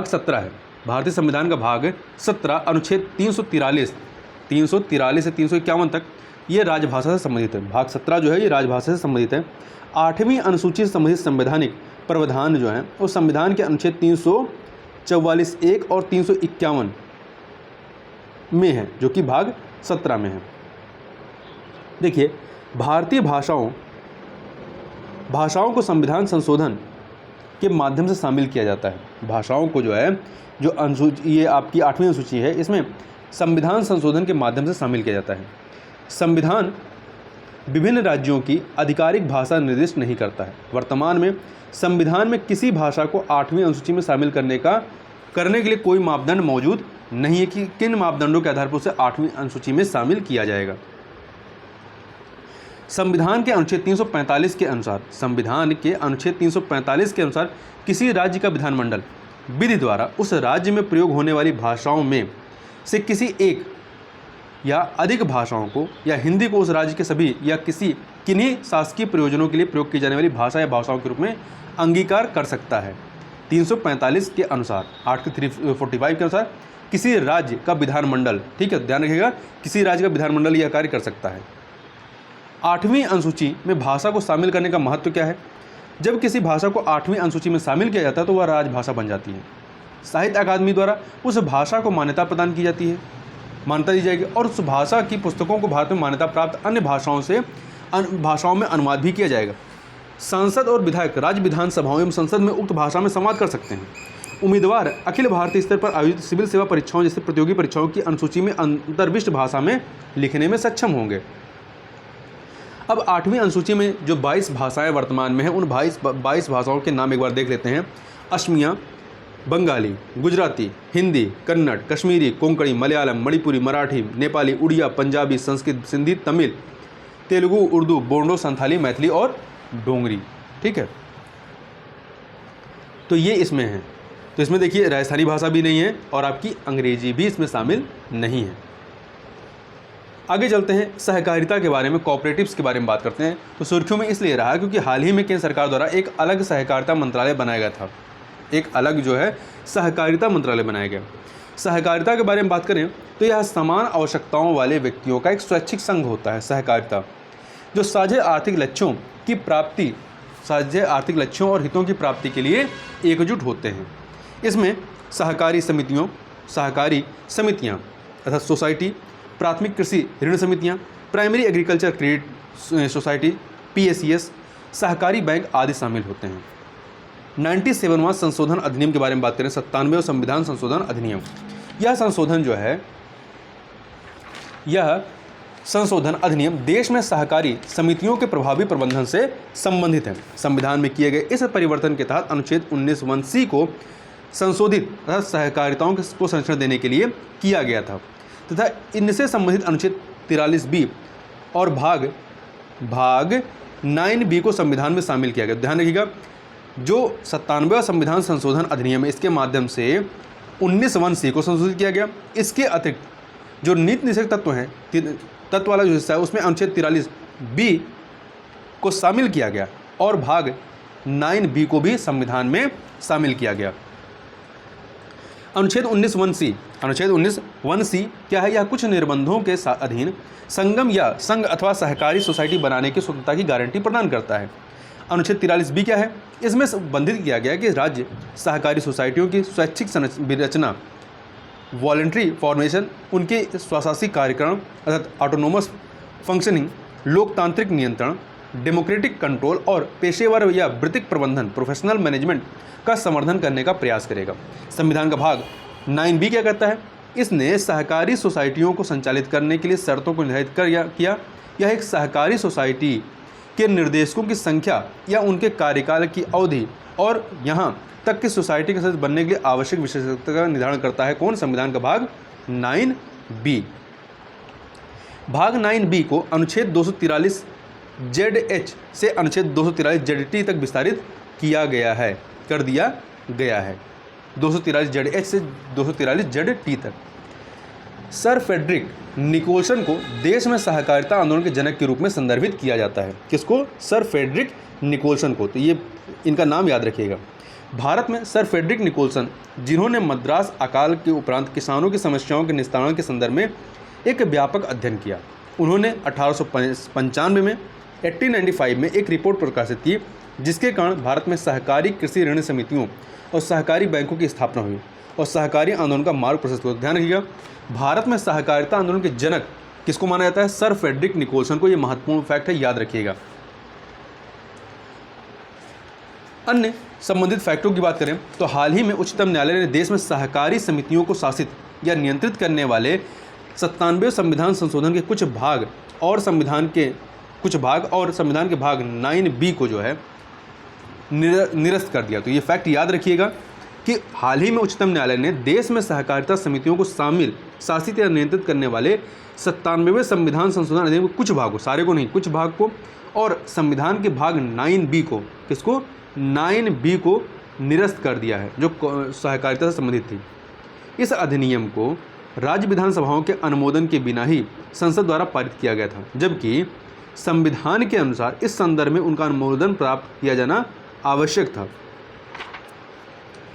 17 है। भारतीय संविधान का भाग 17 अनुच्छेद 343 से 351 तक ये राजभाषा से संबंधित है। भाग 17 जो है ये राजभाषा से संबंधित है। 8वीं अनुसूची से संबंधित संवैधानिक प्रावधान जो है वो संविधान के अनुच्छेद 344(1) और 351 में है, जो कि भाग 17 में है। देखिए, भारतीय भाषाओं को संविधान संशोधन के माध्यम से शामिल किया जाता है। भाषाओं को जो है जो अनुसूची, ये आपकी 8वीं अनुसूची है, इसमें संविधान संशोधन के माध्यम से शामिल किया जाता है। संविधान विभिन्न राज्यों की आधिकारिक भाषा निर्दिष्ट नहीं करता है। वर्तमान में संविधान में किसी भाषा को 8वीं अनुसूची में शामिल करने के लिए कोई मापदंड मौजूद नहीं है कि किन मापदंडों के आधार पर उसे 8वीं अनुसूची में शामिल किया जाएगा। संविधान के अनुच्छेद 345 के अनुसार किसी राज्य का विधानमंडल विधि द्वारा उस राज्य में प्रयोग होने वाली भाषाओं में से किसी एक या अधिक भाषाओं को या हिंदी को उस राज्य के सभी या किन्हीं शासकीय प्रयोजनों के लिए प्रयोग की जाने वाली भाषा या भाषाओं के रूप में अंगीकार कर सकता है। 345 के अनुसार, आर्टिकल 345 के अनुसार किसी राज्य का विधानमंडल, ठीक है, ध्यान रखिएगा, किसी राज्य का विधानमंडल यह कार्य कर सकता है। 8वीं अनुसूची में भाषा को शामिल करने का महत्व क्या है? जब किसी भाषा को 8वीं अनुसूची में शामिल किया जाता है तो वह राजभाषा बन जाती है। साहित्य अकादमी द्वारा उस भाषा को मान्यता प्रदान की जाती है, मान्यता दी जाएगी, और उस भाषा की पुस्तकों को भारत में मान्यता प्राप्त अन्य भाषाओं में अनुवाद भी किया जाएगा। सांसद और विधायक राज्य विधानसभाओं एवं संसद में उक्त भाषा में संवाद कर सकते हैं। उम्मीदवार अखिल भारतीय स्तर पर आयोजित सिविल सेवा परीक्षाओं जैसे प्रतियोगी परीक्षाओं की अनुसूची में अंतर्विष्ट भाषा में लिखने में सक्षम होंगे। अब 8वीं अनुसूची में जो 22 भाषाएं वर्तमान में हैं, उन 22 भाषाओं के नाम एक बार देख लेते हैं। असमिया, बंगाली, गुजराती, हिंदी, कन्नड़, कश्मीरी, कोंकणी, मलयालम, मणिपुरी, मराठी, नेपाली, उड़िया, पंजाबी, संस्कृत, सिंधी, तमिल, तेलुगु, उर्दू, बोडो, संथाली, मैथिली और डोंगरी। ठीक है, तो ये इसमें है। तो इसमें देखिए राजस्थानी भाषा भी नहीं है और आपकी अंग्रेजी भी इसमें शामिल नहीं है। आगे चलते हैं, सहकारिता के बारे में, कोऑपरेटिव्स के बारे में बात करते हैं। तो सुर्खियों में इसलिए रहा क्योंकि हाल ही में केंद्र सरकार द्वारा एक अलग सहकारिता मंत्रालय बनाया गया था। एक अलग जो है सहकारिता मंत्रालय बनाया गया। सहकारिता के बारे में बात करें तो यह समान आवश्यकताओं वाले व्यक्तियों का एक स्वैच्छिक संघ होता है सहकारिता, जो साझे आर्थिक लक्ष्यों और हितों की प्राप्ति के लिए एकजुट होते हैं। इसमें सहकारी समितियां अर्थात सोसाइटी, प्राथमिक कृषि ऋण समितियां, primary agriculture credit society PACS, सहकारी बैंक आदि शामिल होते हैं। 97वां संशोधन अधिनियम के बारे में बात करें, 97वां संविधान संशोधन अधिनियम। यह संशोधन जो है, यह संशोधन अधिनियम देश में सहकारी समितियों के प्रभावी प्रबंधन से संबंधित है। संविधान में किए गए इस परिवर्तन के तहत अनुच्छेद 19(1)(c) को संशोधित तथा सहकारिताओं को संरक्षण देने के लिए किया गया था तथा इनसे संबंधित अनुच्छेद 43B और भाग 9B को संविधान में शामिल किया गया। ध्यान रखिएगा, जो 97वां संविधान संशोधन अधिनियम है, इसके माध्यम से 19(1)(c) को संशोधित किया गया। इसके अतिरिक्त जो नीति निषेध तत्व हैं, तत्व वाला जो हिस्सा है, उसमें अनुच्छेद 43B को शामिल किया गया और भाग 9B को भी संविधान में शामिल किया गया। अनुच्छेद 19(1)(c) क्या है? यह कुछ निर्बंधों के अधीन संगम या संघ अथवा सहकारी सोसाइटी बनाने की स्वतंत्रता की गारंटी प्रदान करता है। अनुच्छेद 43B क्या है? इसमें संबंधित किया गया कि राज्य सहकारी सोसाइटियों की स्वैच्छिक संरचना, वॉलंटरी फॉर्मेशन, उनके स्वशासी कार्यक्रम अर्थात ऑटोनोमस फंक्शनिंग, लोकतांत्रिक नियंत्रण, डेमोक्रेटिक कंट्रोल और पेशेवर या वृत्तिक प्रबंधन, प्रोफेशनल मैनेजमेंट का समर्थन करने का प्रयास करेगा। संविधान का भाग 9B क्या कहता है? इसने सहकारी सोसाइटियों को संचालित करने के लिए शर्तों को निर्धारित किया। यह एक सहकारी सोसाइटी के निर्देशकों की संख्या या उनके कार्यकाल की अवधि और यहाँ तक कि सोसाइटी के सदस्य बनने के लिए आवश्यक विशेषता का निर्धारण करता है। कौन? संविधान का भाग 9B। भाग 9B को अनुच्छेद 243 ZH से अनुच्छेद 243 ZT तक विस्तारित किया गया है, कर दिया गया है। 243 ZH से 243 ZT तक। सर फ्रेडरिक निकोलसन को देश में सहकारिता आंदोलन के जनक के रूप में संदर्भित किया जाता है। किसको? सर फ्रेडरिक निकोलसन को। तो ये इनका नाम याद रखिएगा। भारत में सर फ्रेडरिक निकोलसन, जिन्होंने मद्रास अकाल के उपरांत किसानों की समस्याओं के निस्तारण के संदर्भ में एक व्यापक अध्ययन किया। उन्होंने 1895 में 1895 में एक रिपोर्ट प्रकाशित की, जिसके कारण भारत में सहकारी कृषि ऋण समितियों और सहकारी बैंकों की स्थापना हुई और सहकारी आंदोलन का मार्ग प्रशस्त हुआ। ध्यान रखिएगा, भारत में सहकारिता आंदोलन के जनक किसको माना जाता है? सर फ्रेडरिक निकोलसन को। ये महत्वपूर्ण फैक्ट है, याद रखिएगा। अन्य संबंधित फैक्टों की बात करें तो हाल ही में उच्चतम न्यायालय ने देश में सहकारी समितियों को शासित या नियंत्रित करने वाले 97वें संविधान संशोधन के कुछ भाग और संविधान के भाग 9B को जो है निरस्त कर दिया। तो ये फैक्ट याद रखिएगा कि हाल ही में उच्चतम न्यायालय ने देश में सहकारिता समितियों को शासित या नियंत्रित करने वाले 97वें संविधान संशोधन अधिनियम के कुछ भागों, सारे को नहीं, कुछ भाग को, और संविधान के भाग 9B को, किसको? 9B को निरस्त कर दिया है, जो सहकारिता से संबंधित थी। इस अधिनियम को राज्य विधानसभाओं के अनुमोदन के बिना ही संसद द्वारा पारित किया गया था, जबकि संविधान के अनुसार इस संदर्भ में उनका अनुमोदन प्राप्त किया जाना आवश्यक था।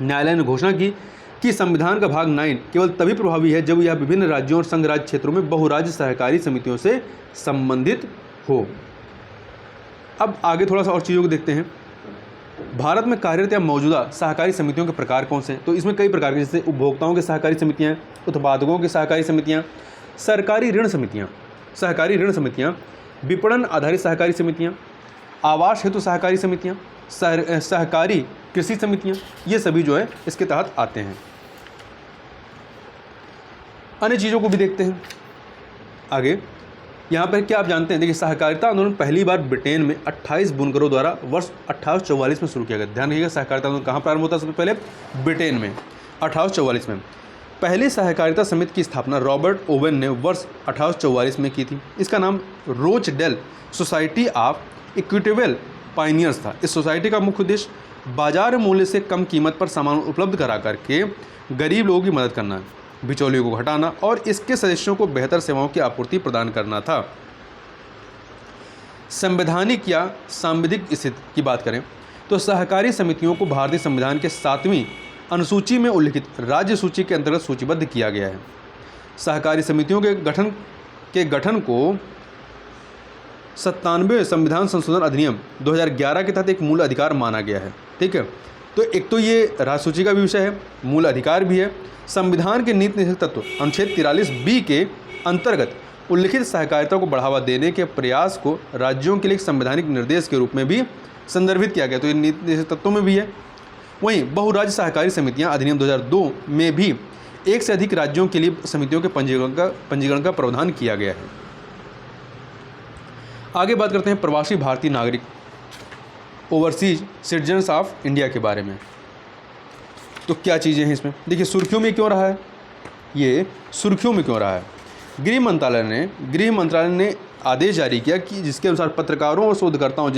न्यायालय ने घोषणा की कि संविधान का भाग 9 केवल तभी प्रभावी है जब यह विभिन्न राज्यों और संघ राज्य क्षेत्रों में बहुराज्य सहकारी समितियों से संबंधित हो। अब आगे थोड़ा सा और चीज़ों को देखते हैं। भारत में कार्यरत या मौजूदा सहकारी समितियों के प्रकार कौन से हैं? तो इसमें कई प्रकार के, जैसे उपभोक्ताओं की सहकारी समितियां, उत्पादकों की सहकारी समितियां, सरकारी ऋण समितियां, सहकारी ऋण समितियां, विपणन आधारित सहकारी समितियां, आवास हेतु सहकारी समितियां, सहकारी कृषि समितियां, ये सभी जो है इसके तहत आते हैं। अन्य चीज़ों को भी देखते हैं आगे। यहाँ पर क्या आप जानते हैं, देखिए सहकारिता आंदोलन पहली बार ब्रिटेन में 28 बुनकरों द्वारा वर्ष 1844 में शुरू किया गया। ध्यान रखिएगा, सहकारिता आंदोलन कहाँ प्रारंभ होता है? सबसे पहले ब्रिटेन में 1844 में। पहली सहकारिता समिति की स्थापना रॉबर्ट ओवेन ने वर्ष 1844 में की थी। इसका नाम रोचडेल सोसाइटी ऑफ इक्विटेबल पाइनियर्स था। इस सोसाइटी का मुख्य उद्देश्य बाजार मूल्य से कम कीमत पर सामान उपलब्ध करा करके गरीब लोगों की मदद करना, बिचौलियों को हटाना और इसके सदस्यों को बेहतर सेवाओं की आपूर्ति प्रदान करना था। संवैधानिक या सांविधिक स्थिति की बात करें तो सहकारी समितियों को भारतीय संविधान के 7वीं अनुसूची में उल्लिखित राज्य सूची के अंतर्गत सूचीबद्ध किया गया है। सहकारी समितियों के गठन को 97वें संविधान संशोधन अधिनियम 2011 के तहत एक मूल अधिकार माना गया है। ठीक है, तो एक तो ये राज्य सूची का भी विषय है, मूल अधिकार भी है। संविधान के नीति निषेध तत्व अनुच्छेद 43B के अंतर्गत उल्लिखित सहकारिता को बढ़ावा देने के प्रयास को राज्यों के लिए संवैधानिक निर्देश के रूप में भी संदर्भित किया गया, तो ये नीति निषेध तत्वों में भी है। वहीं बहुराज्य सहकारी समितियां अधिनियम 2002 में भी एक से अधिक राज्यों के लिए समितियों के पंजीकरण का प्रावधान किया गया है। आगे बात करते हैं प्रवासी भारतीय नागरिक ओवरसीज सिटीजन्स ऑफ इंडिया के बारे में। तो क्या चीज़ें हैं इसमें? देखिए सुर्खियों में क्यों रहा है, ये सुर्खियों में क्यों रहा है? गृह मंत्रालय ने आदेश जारी किया कि जिसके अनुसार पत्रकारों और शोधकर्ताओं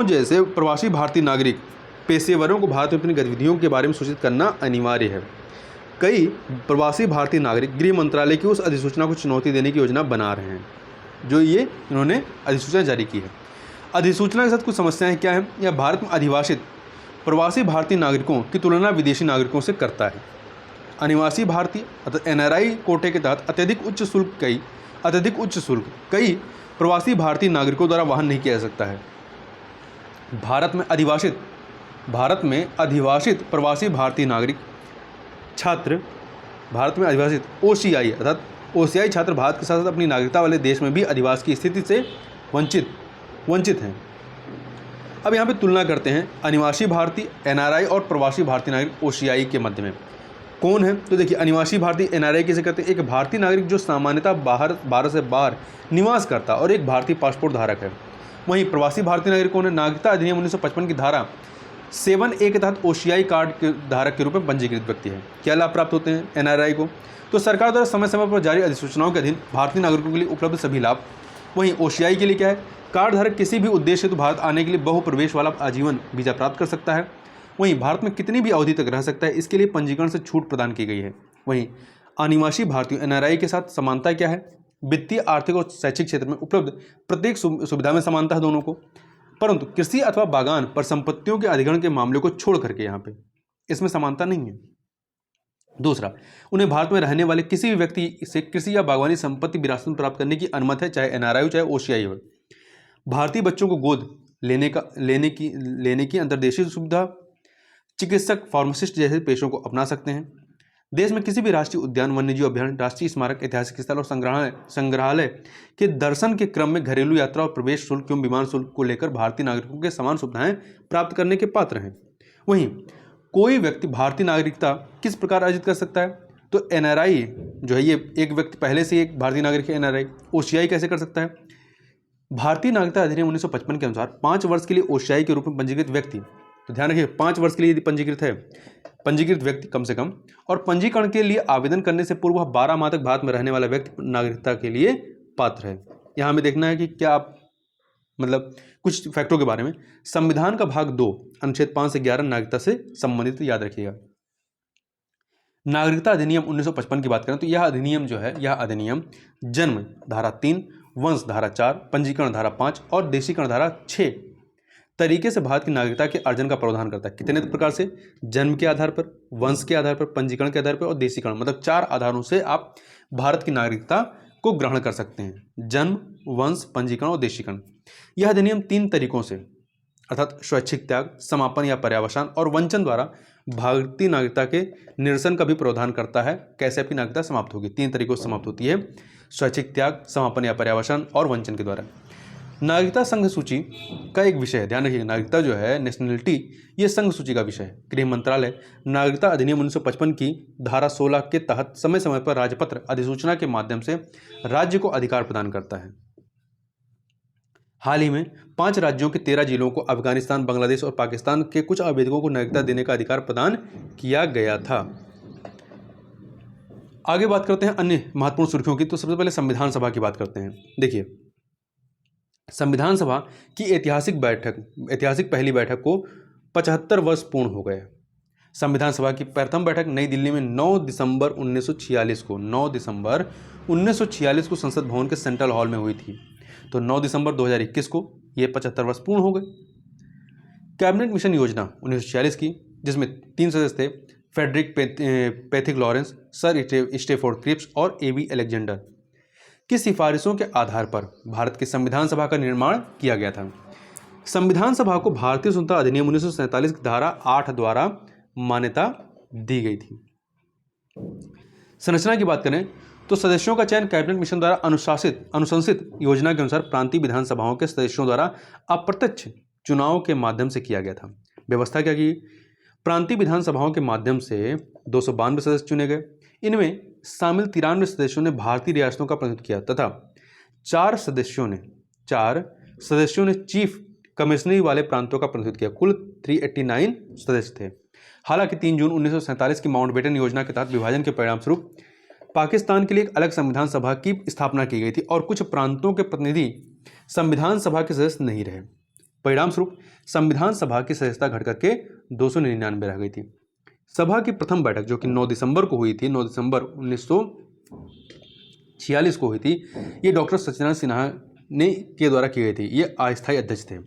जैसे प्रवासी भारतीय नागरिक पेशेवरों को भारत में अपनी गतिविधियों के बारे में सूचित करना अनिवार्य है। कई प्रवासी भारतीय नागरिक गृह मंत्रालय की उस अधिसूचना को चुनौती देने की योजना बना रहे हैं जो ये इन्होंने अधिसूचना जारी की है। अधिसूचना के साथ कुछ समस्याएं क्या हैं? यह भारत में अधिवासित प्रवासी भारतीय नागरिकों की तुलना विदेशी नागरिकों से करता है। अनिवासी भारतीय अर्थात NRI कोटे के तहत अत्यधिक उच्च शुल्क कई प्रवासी भारतीय नागरिकों द्वारा वहन नहीं किया जा सकता है। भारत में अधिवासित प्रवासी भारतीय नागरिक छात्र भारत में अधिवासित OCI अर्थात OCI छात्र भारत के साथ साथ अपनी नागरिकता वाले देश में भी अधिवास की स्थिति से वंचित हैं। अब यहाँ पे तुलना करते हैं अनिवासी भारतीय NRI और प्रवासी भारतीय नागरिक OCI के मध्य में कौन है। तो देखिए अनिवासी भारतीय NRI किसे कहते हैं? एक भारतीय नागरिक जो सामान्यतः भारत से बाहर निवास करता और एक भारतीय पासपोर्ट धारक है। वहीं प्रवासी भारतीय नागरिकों ने नागरिकता अधिनियम 1955 की धारा 7A के तहत OCI कार्ड के धारक के रूप में पंजीकृत व्यक्ति है। क्या लाभ प्राप्त होते हैं NRI को? तो सरकार द्वारा समय समय पर जारी अधिसूचनाओं के अधीन भारतीय नागरिकों के लिए उपलब्ध सभी लाभ। वहीं OCI के लिए क्या है? कार्ड धारक किसी भी उद्देश्य हेतु भारत आने के लिए बहुप्रवेश वाला आजीवन वीजा प्राप्त कर सकता है। वहीं भारत में कितनी भी अवधि तक रह सकता है, इसके लिए पंजीकरण से छूट प्रदान की गई है। वहीं अनिवासी भारतीय NRI के साथ समानता क्या है? वित्तीय, आर्थिक और शैक्षिक क्षेत्र में उपलब्ध प्रत्येक सुविधा में समानता है दोनों को, परंतु कृषि अथवा बागान पर संपत्तियों के अधिग्रहण के मामले को छोड़ करके यहाँ पे इसमें समानता नहीं है। दूसरा, उन्हें भारत में रहने वाले किसी भी व्यक्ति से कृषि या बागवानी संपत्ति विरासत में प्राप्त करने की अनुमति है, चाहे NRI हो चाहे OCI हो। भारतीय बच्चों को गोद लेने की अंतर्देशीय सुविधा, चिकित्सक, फार्मासिस्ट जैसे पेशों को अपना सकते हैं। देश में किसी भी राष्ट्रीय उद्यान, वन्यजीव अभ्यारण्य, राष्ट्रीय स्मारक, ऐतिहासिक स्थल और संग्रहालय के दर्शन के क्रम में घरेलू यात्रा और प्रवेश शुल्क एवं विमान शुल्क को लेकर भारतीय नागरिकों के समान सुविधाएं प्राप्त करने के पात्र हैं। वहीं कोई व्यक्ति भारतीय नागरिकता किस प्रकार अर्जित कर सकता है? तो NRI जो है, ये एक व्यक्ति पहले से एक भारतीय नागरिक है NRI। OCI कैसे कर सकता है? भारतीय नागरिकता अधिनियम 1955 के अनुसार 5 वर्ष के लिए OCI के रूप में पंजीकृत व्यक्ति, तो ध्यान रखिए 5 वर्ष के लिए यदि पंजीकृत व्यक्ति कम से कम, और पंजीकरण के लिए आवेदन करने से पूर्व 12 माह तक भारत में रहने वाला व्यक्ति नागरिकता के लिए पात्र है। यहाँ हमें देखना है कि क्या आप कुछ फैक्टरों के बारे में। संविधान का भाग 2 अनुच्छेद 5 से 11 नागरिकता से संबंधित याद रखिएगा। नागरिकता अधिनियम 1955 की बात करें तो यह अधिनियम जन्म धारा 3, वंश धारा 4, पंजीकरण धारा 5 और देशीकरण धारा 6 तरीके से भारत की नागरिकता के अर्जन का प्रावधान करता है। कितने प्रकार से? जन्म के आधार पर, वंश के आधार पर, पंजीकरण के आधार पर और देशीकरण, मतलब 4 आधारों से आप भारत की नागरिकता को ग्रहण कर सकते हैं। जन्म, वंश, पंजीकरण और देशीकरण। यह अधिनियम 3 तरीकों से अर्थात स्वैच्छिक त्याग, समापन या पर्यावसान और वंचन द्वारा भारतीय नागरिकता के निरसन का भी प्रावधान करता है। कैसे आपकी नागरिकता समाप्त होगी? 3 तरीकों से समाप्त होती है, स्वैच्छिक त्याग, समापन या पर्यावसान और वंचन के द्वारा। नागरिकता संघ सूची का एक विषय है, ध्यान रखिएगा, नागरिकता जो है, नेशनलिटी, ये संघ सूची का विषय है। गृह मंत्रालय नागरिकता अधिनियम 1955 की धारा 16 के तहत समय समय पर राजपत्र अधिसूचना के माध्यम से राज्य को अधिकार प्रदान करता है। हाल ही में 5 राज्यों के 13 जिलों को अफगानिस्तान, बांग्लादेश और पाकिस्तान के कुछ आवेदकों को नागरिकता देने का अधिकार प्रदान किया गया था। आगे बात करते हैं अन्य महत्वपूर्ण सुर्खियों की। तो सबसे पहले संविधान सभा की बात करते हैं। देखिए, संविधान सभा की ऐतिहासिक पहली बैठक को 75 वर्ष पूर्ण हो गए। संविधान सभा की प्रथम बैठक नई दिल्ली में 9 दिसंबर 1946 को संसद भवन के सेंट्रल हॉल में हुई थी। तो 9 दिसंबर 2021 को ये 75 वर्ष पूर्ण हो गए। कैबिनेट मिशन योजना 1946 की, जिसमें 3 सदस्य थे, Frederick Pethick Lawrence, sir Stafford Cripps और एबी अलेक्जेंडर की सिफारिशों के आधार पर भारत की संविधान सभा का निर्माण किया गया था। संविधान सभा को भारतीय स्वतंत्रता अधिनियम 1947 की धारा 8 द्वारा मान्यता दी गई थी। संरचना की बात करें तो सदस्यों का चयन कैबिनेट मिशन द्वारा अनुशंसित योजना के अनुसार प्रांतीय विधानसभाओं के सदस्यों द्वारा अप्रत्यक्ष चुनाव के माध्यम से किया गया था। व्यवस्था क्या की? प्रांतीय विधानसभाओं के माध्यम से 292 सदस्य चुने गए। इनमें शामिल 93 सदस्यों ने भारतीय रियासतों का प्रतिनिधित्व किया तथा 4 सदस्यों ने चीफ कमिश्नरी वाले प्रांतों का प्रतिनिधित्व किया। कुल 389 सदस्य थे। हालांकि 3 जून 1947 की माउंटबेटन योजना के तहत विभाजन के परिणामस्वरूप पाकिस्तान के लिए एक अलग संविधान सभा की स्थापना की गई थी और कुछ प्रांतों के प्रतिनिधि संविधान सभा के सदस्य नहीं रहे। परिणामस्वरूप संविधान सभा की सदस्यता घट करके 299 रह गई थी। सभा की प्रथम बैठक जो कि 9 दिसंबर को हुई थी, 9 दिसंबर 1946 को हुई थी, ये डॉक्टर सत्यनारायण सिन्हा के द्वारा की गई थी। ये अस्थायी अध्यक्ष थे।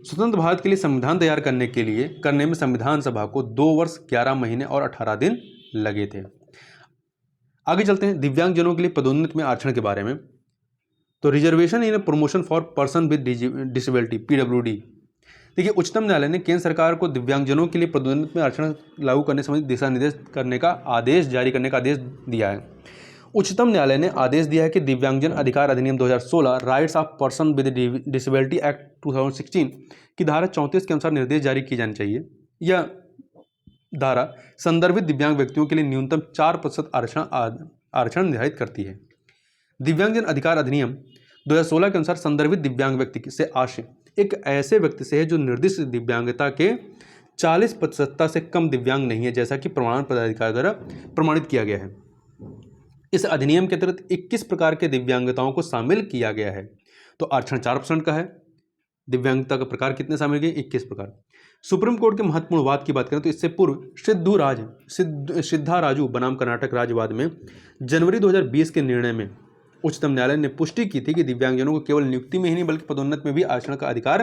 स्वतंत्र भारत के लिए संविधान तैयार करने में संविधान सभा को 2 वर्ष 11 महीने और 18 दिन लगे थे। आगे चलते हैं दिव्यांगजनों के लिए पदोन्नति में आरक्षण के बारे में। तो reservation in promotion for person with disability, PWD। देखिए, उच्चतम न्यायालय ने केंद्र सरकार को दिव्यांगजनों के लिए पदोन्नति में आरक्षण लागू करने संबंधी दिशा निर्देश जारी करने का आदेश दिया है। उच्चतम न्यायालय ने आदेश दिया है कि दिव्यांगजन अधिकार अधिनियम 2016 rights of person with disability act 2016 की धारा 34 के अनुसार निर्देश जारी किए जाने चाहिए। यह धारा संदर्भित दिव्यांग व्यक्तियों के लिए न्यूनतम 4% आरक्षण निर्धारित करती है। दिव्यांगजन अधिकार अधिनियम 2016 के अनुसार संदर्भित दिव्यांग व्यक्ति से आशय एक ऐसे व्यक्ति से है जो निर्दिष्ट दिव्यांगता के 40% से कम दिव्यांग नहीं है, जैसा कि प्रमाण पदाधिकारी द्वारा प्रमाणित किया गया है। इस अधिनियम के तहत 21 प्रकार के दिव्यांगताओं को शामिल किया गया है। तो आरक्षण 4% का है। दिव्यांगता का प्रकार कितने शामिल किए? 21 प्रकार। सुप्रीम कोर्ट के महत्वपूर्ण वाद की बात करें तो इससे पूर्व सिद्धाराजू बनाम कर्नाटक राज्यवाद में जनवरी 2020 के निर्णय में उच्चतम न्यायालय ने पुष्टि की थी कि दिव्यांगजनों को केवल नियुक्ति में ही नहीं बल्कि पदोन्नति में भी आरक्षण का अधिकार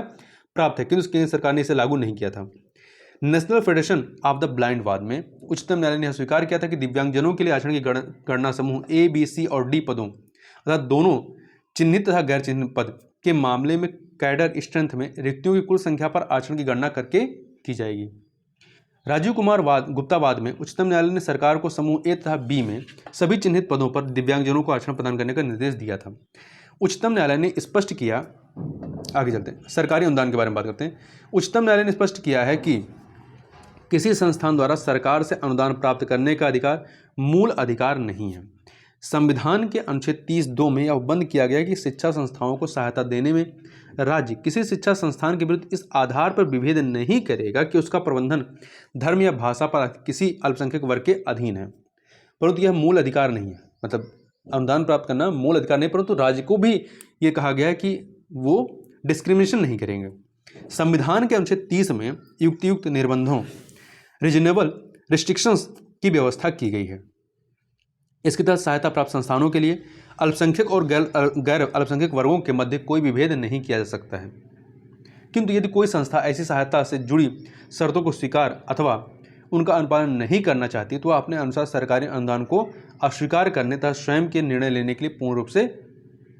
प्राप्त है, किंतु केंद्र सरकार ने इसे लागू नहीं किया था। National federation of the blind वाद में उच्चतम न्यायालय ने स्वीकार किया था कि दिव्यांगजनों के लिए आरक्षण की गणना समूह A, B, C और D पदों अर्थात दोनों चिन्हित तथा गैर चिन्हित पद के मामले में कैडर स्ट्रेंथ में रिक्तियों की कुल संख्या पर आरक्षण की गणना करके की जाएगी। राजीव कुमार गुप्ता वाद में उच्चतम न्यायालय ने सरकार को समूह A तथा B में सभी चिन्हित पदों पर दिव्यांगजनों को आरक्षण प्रदान करने का निर्देश दिया था। उच्चतम न्यायालय ने स्पष्ट किया, आगे चलते हैं सरकारी अनुदान के बारे में बात करते हैं। उच्चतम न्यायालय ने स्पष्ट किया है कि किसी संस्थान द्वारा सरकार से अनुदान प्राप्त करने का अधिकार मूल अधिकार नहीं है। संविधान के अनुच्छेद 30(2) में यह बंद किया गया कि शिक्षा संस्थाओं को सहायता देने में राज्य किसी शिक्षा संस्थान के विरुद्ध इस आधार पर विभेद नहीं करेगा कि उसका प्रबंधन धर्म या भाषा पर किसी अल्पसंख्यक वर्ग के अधीन है, परंतु यह मूल अधिकार नहीं है। मतलब अनुदान प्राप्त करना मूल अधिकार नहीं, परंतु राज्य को भी ये कहा गया है कि वो डिस्क्रिमिनेशन नहीं करेंगे। संविधान के अनुच्छेद 30 में युक्त निर्बंधों रीजनेबल रिस्ट्रिक्शंस की व्यवस्था की गई है। इसके तहत सहायता प्राप्त संस्थानों के लिए अल्पसंख्यक और गैर अल्पसंख्यक वर्गों के मध्य कोई विभेद नहीं किया जा सकता है, किंतु यदि कोई संस्था ऐसी सहायता से जुड़ी शर्तों को स्वीकार अथवा उनका अनुपालन नहीं करना चाहती तो वह अपने अनुसार सरकारी अनुदान को अस्वीकार करने तथा स्वयं के निर्णय लेने के लिए पूर्ण रूप से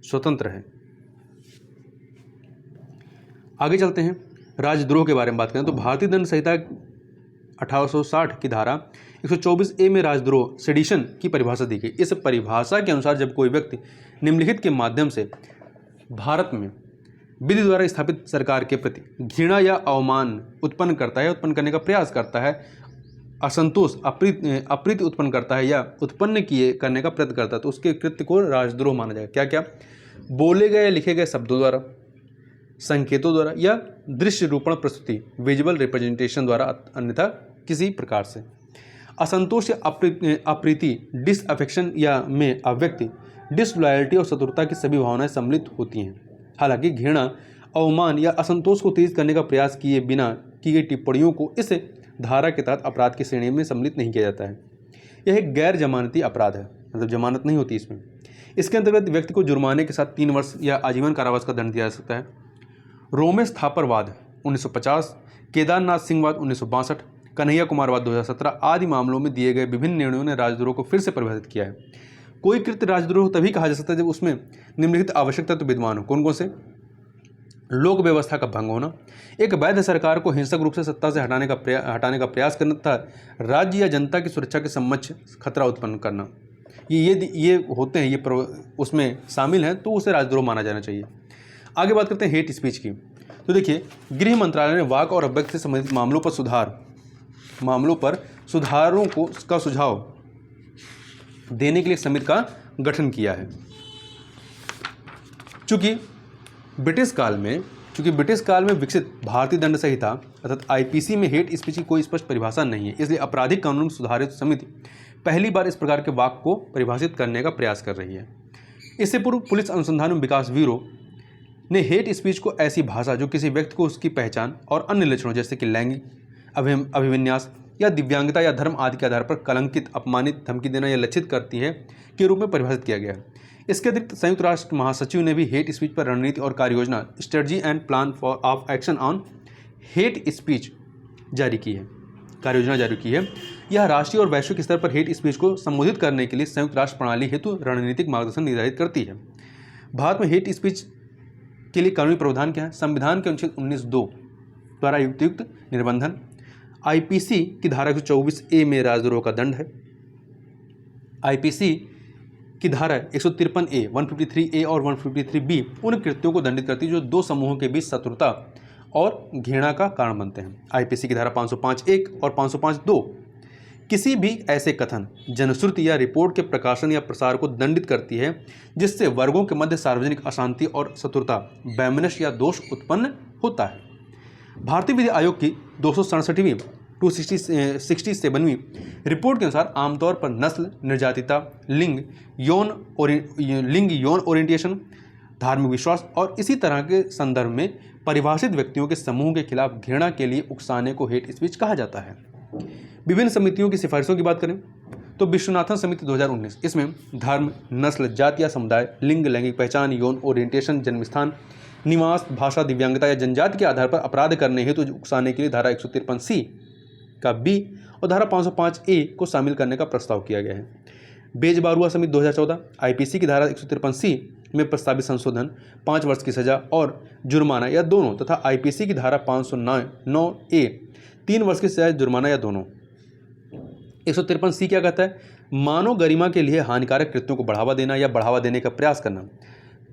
स्वतंत्र है। आगे चलते हैं राजद्रोह के बारे में बात करें तो भारतीय दंड संहिता 1860 की धारा 124A में राजद्रोह सेडिशन की परिभाषा दी गई। इस परिभाषा के अनुसार जब कोई व्यक्ति निम्नलिखित के माध्यम से भारत में विधि द्वारा स्थापित सरकार के प्रति घृणा या अवमान उत्पन्न करता है, उत्पन्न करने का प्रयास करता है, असंतोष अप्रीति उत्पन्न करता है या उत्पन्न किए करने का प्रयत्न करता है, तो उसके कृत्य को राजद्रोह माना जाएगा। क्या क्या? बोले गए या लिखे गए शब्दों द्वारा, संकेतों द्वारा या दृश्य रूपण प्रस्तुति विजुअल रिप्रेजेंटेशन द्वारा, अन्यथा किसी प्रकार से। असंतोष या अप्रीति डिसअफेक्शन या में अव्यक्ति डिसलॉयल्टी और शत्रुता की सभी भावनाएं सम्मिलित होती हैं। हालांकि घृणा, अवमान या असंतोष को तेज करने का प्रयास किए बिना की गई टिप्पणियों को इस धारा के तहत अपराध की श्रेणी में सम्मिलित नहीं किया जाता है। यह एक गैर जमानती अपराध है, मतलब जमानत नहीं होती इसमें। इसके अंतर्गत व्यक्ति को जुर्माने के साथ 3 वर्ष या आजीवन कारावास का दंड दिया जा सकता है। रोमेश थापरवाद 1950, केदारनाथ सिंहवाद 1962, कन्हैया कुमारवाद 2017 आदि मामलों में दिए गए विभिन्न निर्णयों ने राजद्रोह को फिर से परिभाषित किया है। कोई कृत्य राजद्रोह तभी कहा जा सकता है जब उसमें निम्नलिखित आवश्यक तत्व विद्यमान हो। कौन कौन से? लोक व्यवस्था का भंग होना, एक वैध सरकार को हिंसक रूप से सत्ता से हटाने का प्रयास करना तथा राज्य या जनता की सुरक्षा के समक्ष खतरा उत्पन्न करना, ये होते हैं, ये उसमें शामिल हैं, तो उसे राजद्रोह माना जाना चाहिए। आगे बात करते हैं हेट स्पीच की। तो देखिए, गृह मंत्रालय ने वाक और अव्यक्त से संबंधित मामलों पर सुधारों का सुझाव देने के लिए समिति का गठन किया है। चूंकि ब्रिटिश काल में विकसित भारतीय दंड संहिता अर्थात आईपीसी में हेट स्पीच की कोई स्पष्ट परिभाषा नहीं है, इसलिए आपराधिक कानून सुधारित समिति पहली बार इस प्रकार के वाक्य को परिभाषित करने का प्रयास कर रही है। इससे पूर्व पुलिस अनुसंधान एवं विकास ब्यूरो ने हेट स्पीच को ऐसी भाषा जो किसी व्यक्ति को उसकी पहचान और अन्य लक्षणों जैसे कि लैंगिक अभिविन्यास या दिव्यांगता या धर्म आदि के आधार पर कलंकित, अपमानित, धमकी देना या लक्षित करती है के रूप में परिभाषित किया गया है। इसके अतिरिक्त संयुक्त राष्ट्र महासचिव ने भी हेट स्पीच पर रणनीति और कार्ययोजना strategy and plan for of action on hate speech कार्ययोजना जारी की है। यह राष्ट्रीय और वैश्विक स्तर पर हेट स्पीच को संबोधित करने के लिए संयुक्त राष्ट्र प्रणाली हेतु रणनीतिक मार्गदर्शन निर्धारित करती है। भारत में हेट स्पीच के लिए कानूनी प्रावधान क्या है? संविधान के अनुच्छेद 19(2) द्वारा युक्त निर्बंधन, आईपीसी की धारा 124A में राजद्रोह का दंड है। आईपीसी की धारा 153A, 153A और 153B उन कृत्यों को दंडित करती है जो दो समूहों के बीच शत्रुता और घृणा का कारण बनते हैं। आईपीसी की धारा 505(1) और 505(2) किसी भी ऐसे कथन, जनश्रुति या रिपोर्ट के प्रकाशन या प्रसार को दंडित करती है जिससे वर्गों के मध्य सार्वजनिक अशांति और शत्रुता, वैमनस्य या दोष उत्पन्न होता है। भारतीय विधि आयोग की 267वीं 267वीं रिपोर्ट के अनुसार आमतौर पर नस्ल, निर्जातिता, लिंग, यौन ओरिएंटेशन, धार्मिक विश्वास और इसी तरह के संदर्भ में परिभाषित व्यक्तियों के समूह के खिलाफ घृणा के लिए उकसाने को हेट स्पीच कहा जाता है। विभिन्न समितियों की सिफारिशों की बात करें तो विश्वनाथन समिति 2019, इसमें धर्म, नस्ल, जाति या समुदाय, लिंग, लैंगिक पहचान, यौन ओरिएंटेशन, जन्मस्थान, निवास, भाषा, दिव्यांगता या जनजाति के आधार पर अपराध करने हेतु उकसाने के लिए धारा 153C का B और धारा 505A को शामिल करने का प्रस्ताव किया गया है। बेजबारुआ समिति 2014 आईपीसी की धारा 153C में प्रस्तावित संशोधन 5 वर्ष की सजा और जुर्माना या दोनों तथा आईपीसी की धारा 509A 3 वर्ष की सजा, जुर्माना या दोनों। 153C क्या कहता है? मानव गरिमा के लिए हानिकारक कृत्यों को बढ़ावा देना या बढ़ावा देने का प्रयास करना।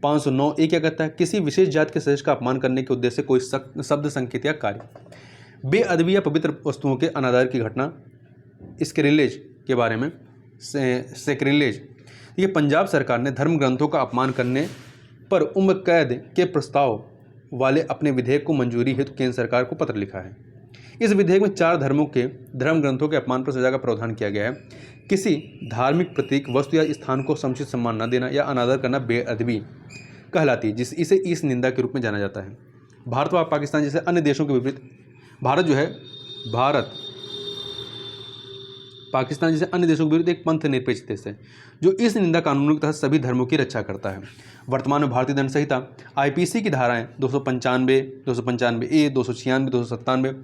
509A क्या कहता है? किसी विशेष जाति के सदस्य का अपमान करने के उद्देश्य से कोई शब्द, संकेत या कार्य। बेअदबी या पवित्र वस्तुओं के अनादर की घटना, स्क्रिलेज के बारे में, सेक्रिलेज, ये पंजाब सरकार ने धर्म ग्रंथों का अपमान करने पर उम्र कैद के प्रस्ताव वाले अपने विधेयक को मंजूरी हेतु केंद्र सरकार को पत्र लिखा है। इस विधेयक में 4 धर्म ग्रंथों के अपमान पर सजा का प्रावधान किया गया है। किसी धार्मिक प्रतीक, वस्तु या स्थान को समुचित सम्मान न देना या अनादर करना बेअदबी कहलाती है, जिसे इस निंदा के रूप में जाना जाता है। भारत व पाकिस्तान जैसे अन्य देशों के विपरीत पाकिस्तान जैसे अन्य देशों के विरुद्ध एक पंथ निरपेक्ष देश है जो इस निंदा कानूनों के तहत सभी धर्मों की रक्षा करता है। वर्तमान में भारतीय दंड संहिता आईपीसी की धाराएं 295A, 296, 297,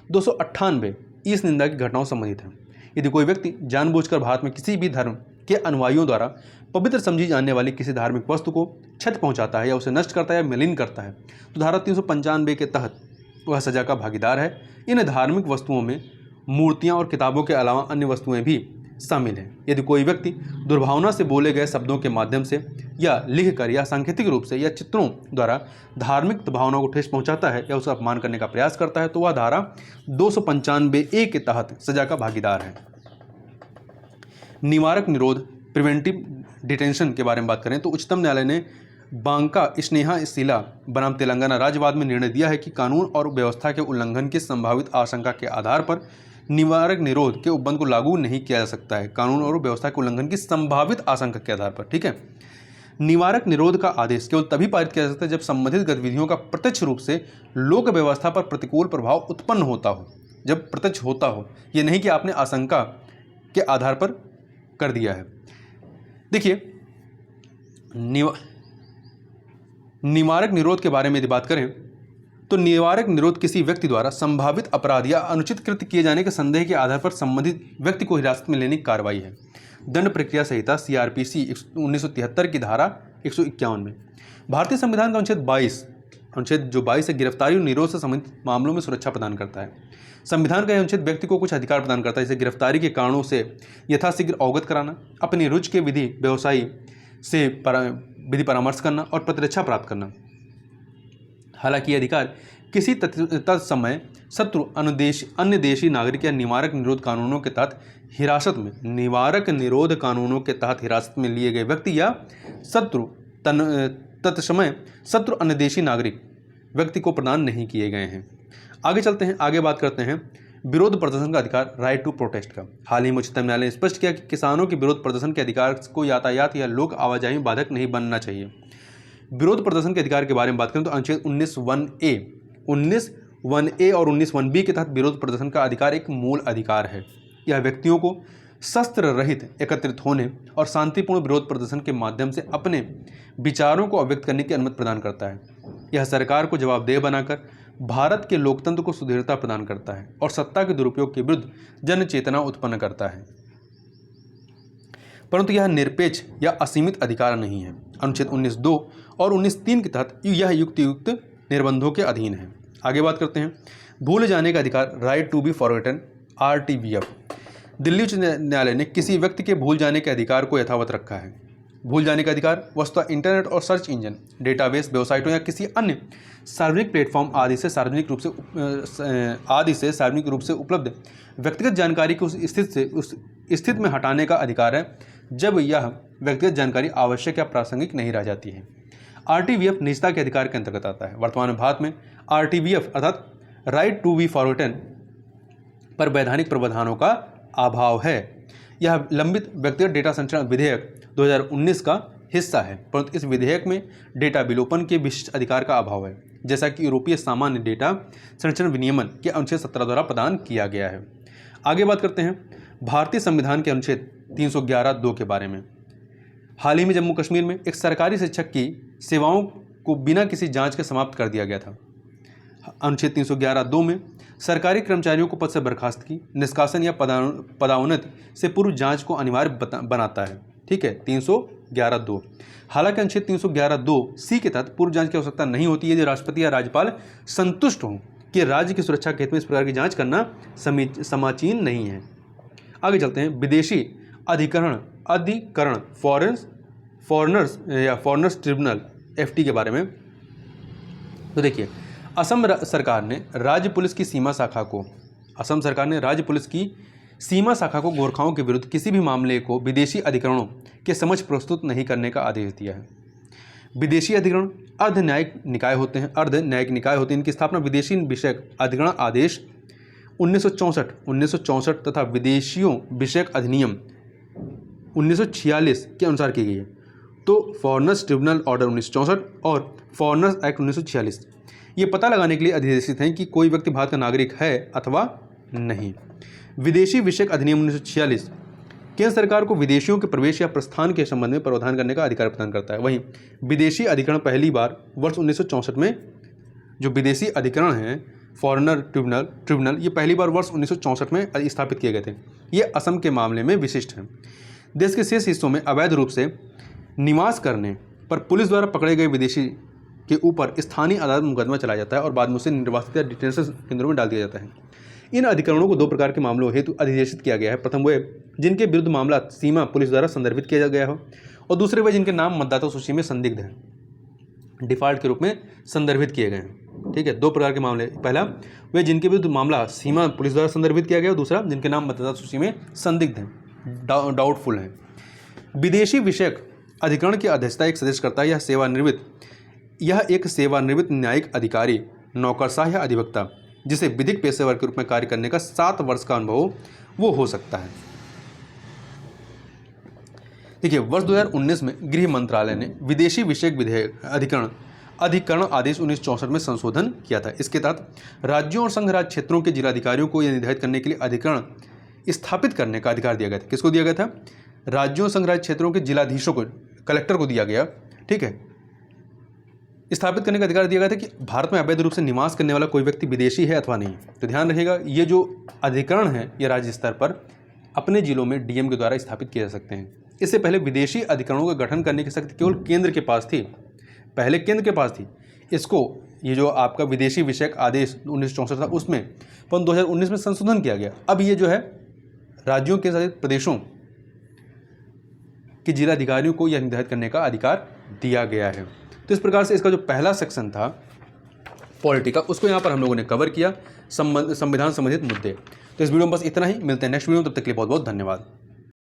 298 इस निंदा की घटनाओं से संबंधित है। यदि कोई व्यक्ति जानबूझकर भारत में किसी भी धर्म के अनुयायियों द्वारा पवित्र समझी जाने वाली किसी धार्मिक वस्तु को क्षति पहुंचाता है या उसे नष्ट करता है या मलिन करता है तो धारा 395 के तहत वह सजा का भागीदार है। इन धार्मिक वस्तुओं में मूर्तियां और किताबों के अलावा अन्य वस्तुएं भी शामिल है। यदि कोई व्यक्ति दुर्भावना से बोले गए शब्दों के माध्यम से या लिखकर या सांकेतिक रूप से या चित्रों द्वारा धार्मिक भावनाओं को ठेस पहुंचाता है या उसका अपमान करने का प्रयास करता है तो वह धारा 295A के तहत सजा का भागीदार है। निवारक निरोध प्रिवेंटिव डिटेंशन के बारे में बात करें तो उच्चतम न्यायालय ने बांका स्नेहा शिला बनाम तेलंगाना राज्यवाद में निर्णय दिया है कि कानून और व्यवस्था के उल्लंघन की संभावित आशंका के आधार पर निवारक निरोध के उपबंध को लागू नहीं किया जा सकता है। कानून और व्यवस्था के उल्लंघन की संभावित आशंका के आधार पर, ठीक है। निवारक निरोध का आदेश केवल तभी पारित किया जा सकता है जब संबंधित गतिविधियों का प्रत्यक्ष रूप से लोक व्यवस्था पर प्रतिकूल प्रभाव उत्पन्न होता हो, जब प्रत्यक्ष होता हो, यह नहीं कि आपने आशंका के आधार पर कर दिया है। देखिए, निवारक निरोध के बारे में यदि बात करें तो निवारक निरोध किसी व्यक्ति द्वारा संभावित अपराध या अनुचित कृत्य किए जाने के संदेह के आधार पर संबंधित व्यक्ति को हिरासत में लेने की कार्रवाई है। दंड प्रक्रिया संहिता CRPC 1973 की धारा 151 में। भारतीय संविधान का अनुच्छेद जो 22 है गिरफ्तारी और निरोध से संबंधित मामलों में सुरक्षा प्रदान करता है। संविधान का यह अनुच्छेद व्यक्ति को कुछ अधिकार प्रदान करता है, जैसे गिरफ्तारी के कारणों से यथाशीघ्र अवगत कराना, अपनी रुचि के विधि व्यवसायी से विधि परामर्श करना और प्रतिरक्षा प्राप्त करना। हालांकि यह अधिकार किसी तत्समय शत्रु अन्य देशी नागरिक या निवारक निरोध कानूनों के तहत हिरासत में लिए गए व्यक्ति या तत्समय शत्रु अन्य देशी नागरिक व्यक्ति को प्रदान नहीं किए गए हैं। आगे चलते हैं, आगे बात करते हैं विरोध प्रदर्शन का अधिकार, राइट टू प्रोटेस्ट का। हाल ही में उच्चतम न्यायालय ने स्पष्ट किया कि किसानों के विरोध प्रदर्शन के अधिकार को यातायात या लोक आवाजाही में बाधक नहीं बनना चाहिए। विरोध प्रदर्शन के अधिकार के बारे में बात करें तो अनुच्छेद 19(1)(a) और 19(1)(b) के तहत विरोध प्रदर्शन का अधिकार एक मूल अधिकार है। यह व्यक्तियों को शस्त्र रहित एकत्रित होने और शांतिपूर्ण विरोध प्रदर्शन के माध्यम से अपने विचारों को अभिव्यक्त करने की अनुमति प्रदान करता है। यह सरकार को जवाबदेह बनाकर भारत के लोकतंत्र को सुदृढ़ता प्रदान करता है और सत्ता के दुरुपयोग के विरुद्ध जन चेतना उत्पन्न करता है, परंतु यह निरपेक्ष या असीमित अधिकार नहीं है। अनुच्छेद 19(2) और 19(3) के तहत यह युक्त निर्बंधों के अधीन है। आगे बात करते हैं भूल जाने का अधिकार, right to be forgotten, RTBF। Delhi उच्च न्यायालय ने किसी व्यक्ति के भूल जाने के अधिकार को यथावत रखा है। भूल जाने का अधिकार वस्तुतः इंटरनेट और सर्च इंजन, डेटाबेस, वेबसाइटों या किसी अन्य सार्वजनिक प्लेटफॉर्म आदि से सार्वजनिक रूप से उपलब्ध व्यक्तिगत जानकारी को उस स्थिति में हटाने का अधिकार है जब यह व्यक्तिगत जानकारी आवश्यक या प्रासंगिक नहीं रह जाती है। RTBF निजता के अधिकार के अंतर्गत आता है। वर्तमान में भारत में RTBF अर्थात राइट टू बी फॉरगॉटन पर वैधानिक प्रावधानों का अभाव है। यह लंबित व्यक्तिगत डेटा संरक्षण विधेयक 2019 का हिस्सा है, परंतु इस विधेयक में डेटा विलोपन के विशिष्ट अधिकार का अभाव है, जैसा कि यूरोपीय सामान्य डेटा संरक्षण विनियमन के अनुच्छेद 17 द्वारा प्रदान किया गया है। आगे बात करते हैं भारतीय संविधान के अनुच्छेद 311(2) के बारे में। हाल ही में जम्मू कश्मीर में एक सरकारी शिक्षक की सेवाओं को बिना किसी जांच के समाप्त कर दिया गया था। अनुच्छेद 311(2) में सरकारी कर्मचारियों को पद से बर्खास्त की, निष्कासन या पदोन्नति से पूर्व जांच को अनिवार्य बनाता है, ठीक है, 311(2). हालांकि अनुच्छेद 311(2)(c) के तहत पूर्व जांच की आवश्यकता नहीं होती यदि राष्ट्रपति या राज्यपाल संतुष्ट हों कि राज्य की सुरक्षा के हित में इस प्रकार की जांच करना समीचीन नहीं है। आगे चलते हैं विदेशी अधिकरण फॉरेनर्स ट्रिब्यूनल FT के बारे में। तो देखिए, असम सरकार ने राज्य पुलिस की सीमा शाखा को गोरखाओं के विरुद्ध किसी भी मामले को विदेशी अधिकरणों के समक्ष प्रस्तुत नहीं करने का आदेश दिया है। विदेशी अधिकरण अर्ध न्यायिक निकाय होते हैं। इनकी स्थापना विदेशी विषयक अधिकरण आदेश 1964 तथा विदेशियों विषयक अधिनियम 1946 के अनुसार की गई है। तो फॉरेनर्स ट्रिब्यूनल ऑर्डर 1964 और फॉरेनर्स एक्ट 1946 ये पता लगाने के लिए अधिदेशित हैं कि कोई व्यक्ति भारत का नागरिक है अथवा नहीं। विदेशी विषयक अधिनियम 1946 केंद्र सरकार को विदेशियों के प्रवेश या प्रस्थान के संबंध में प्रावधान करने का अधिकार प्रदान करता है। वहीं विदेशी अधिकरण पहली बार वर्ष 1964 में, जो विदेशी अधिकरण हैं फॉरेनर ट्रिब्यूनल ये पहली बार वर्ष 1964 में स्थापित किए गए थे। ये असम के मामले में विशिष्ट हैं। देश के शेष हिस्सों में अवैध रूप से निवास करने पर पुलिस द्वारा पकड़े गए विदेशी के ऊपर स्थानीय अदालत में मुकदमा चलाया जाता है और बाद में उसे निर्वासित या डिटेंशन केंद्रों में डाल दिया जाता है। इन अधिकरणों को 2 प्रकार के मामलों हेतु अधिदेशित किया गया है। प्रथम वे जिनके विरुद्ध मामला सीमा पुलिस द्वारा संदर्भित किया गया हो, और दूसरे वे जिनके नाम मतदाता सूची में संदिग्ध हैं, डिफ़ॉल्ट के रूप में संदर्भित किए गए हैं। ठीक है, दो प्रकार के मामले, पहला वे जिनके विरुद्ध मामला सीमा पुलिस द्वारा संदर्भित किया गया, और दूसरा जिनके नाम मतदाता सूची में संदिग्ध हैं, डाउटफुल हैं। विदेशी विषयक अधिकरण की अध्यक्षता एक सदस्य करता है। यह एक सेवानिवृत्त न्यायिक अधिकारी, नौकरशाह या अधिवक्ता जिसे विधिक पेशेवर के रूप में कार्य करने का 7 वर्ष का अनुभव हो, वो हो सकता है। देखिए, वर्ष 2019 में गृह मंत्रालय ने विदेशी विषयक विधेयक अधिकरण आदेश 1964 में संशोधन किया था। इसके तहत राज्यों और संघ राज्य क्षेत्रों के जिलाधिकारियों को यह निर्धारित करने के लिए अधिकरण स्थापित करने का अधिकार दिया गया था। किसको दिया गया था? राज्यों और संघ राज्य क्षेत्रों के जिलाधीशों को, कलेक्टर को दिया गया। ठीक है, स्थापित करने का अधिकार दिया गया था कि भारत में अवैध रूप से निवास करने वाला कोई व्यक्ति विदेशी है अथवा नहीं। तो ध्यान रखिएगा, ये जो अधिकरण है ये राज्य स्तर पर अपने जिलों में डीएम के द्वारा स्थापित किए जा सकते हैं। इससे पहले विदेशी अधिकरणों का गठन करने की शक्ति केवल केंद्र के पास थी, पहले केंद्र के पास थी। इसको, ये जो आपका विदेशी विषयक आदेश 1964 था उसमें, पर 2019 में संशोधन किया गया। अब ये जो है राज्यों के साथ प्रदेशों के जिलाधिकारियों को यह निर्धारित करने का अधिकार दिया गया है। तो इस प्रकार से इसका जो पहला सेक्शन था पॉलिटी का, उसको यहाँ पर हम लोगों ने कवर किया, संविधान संबंधित मुद्दे। तो इस वीडियो में बस इतना ही, मिलते हैं नेक्स्ट वीडियो में, तब तक के लिए बहुत बहुत धन्यवाद।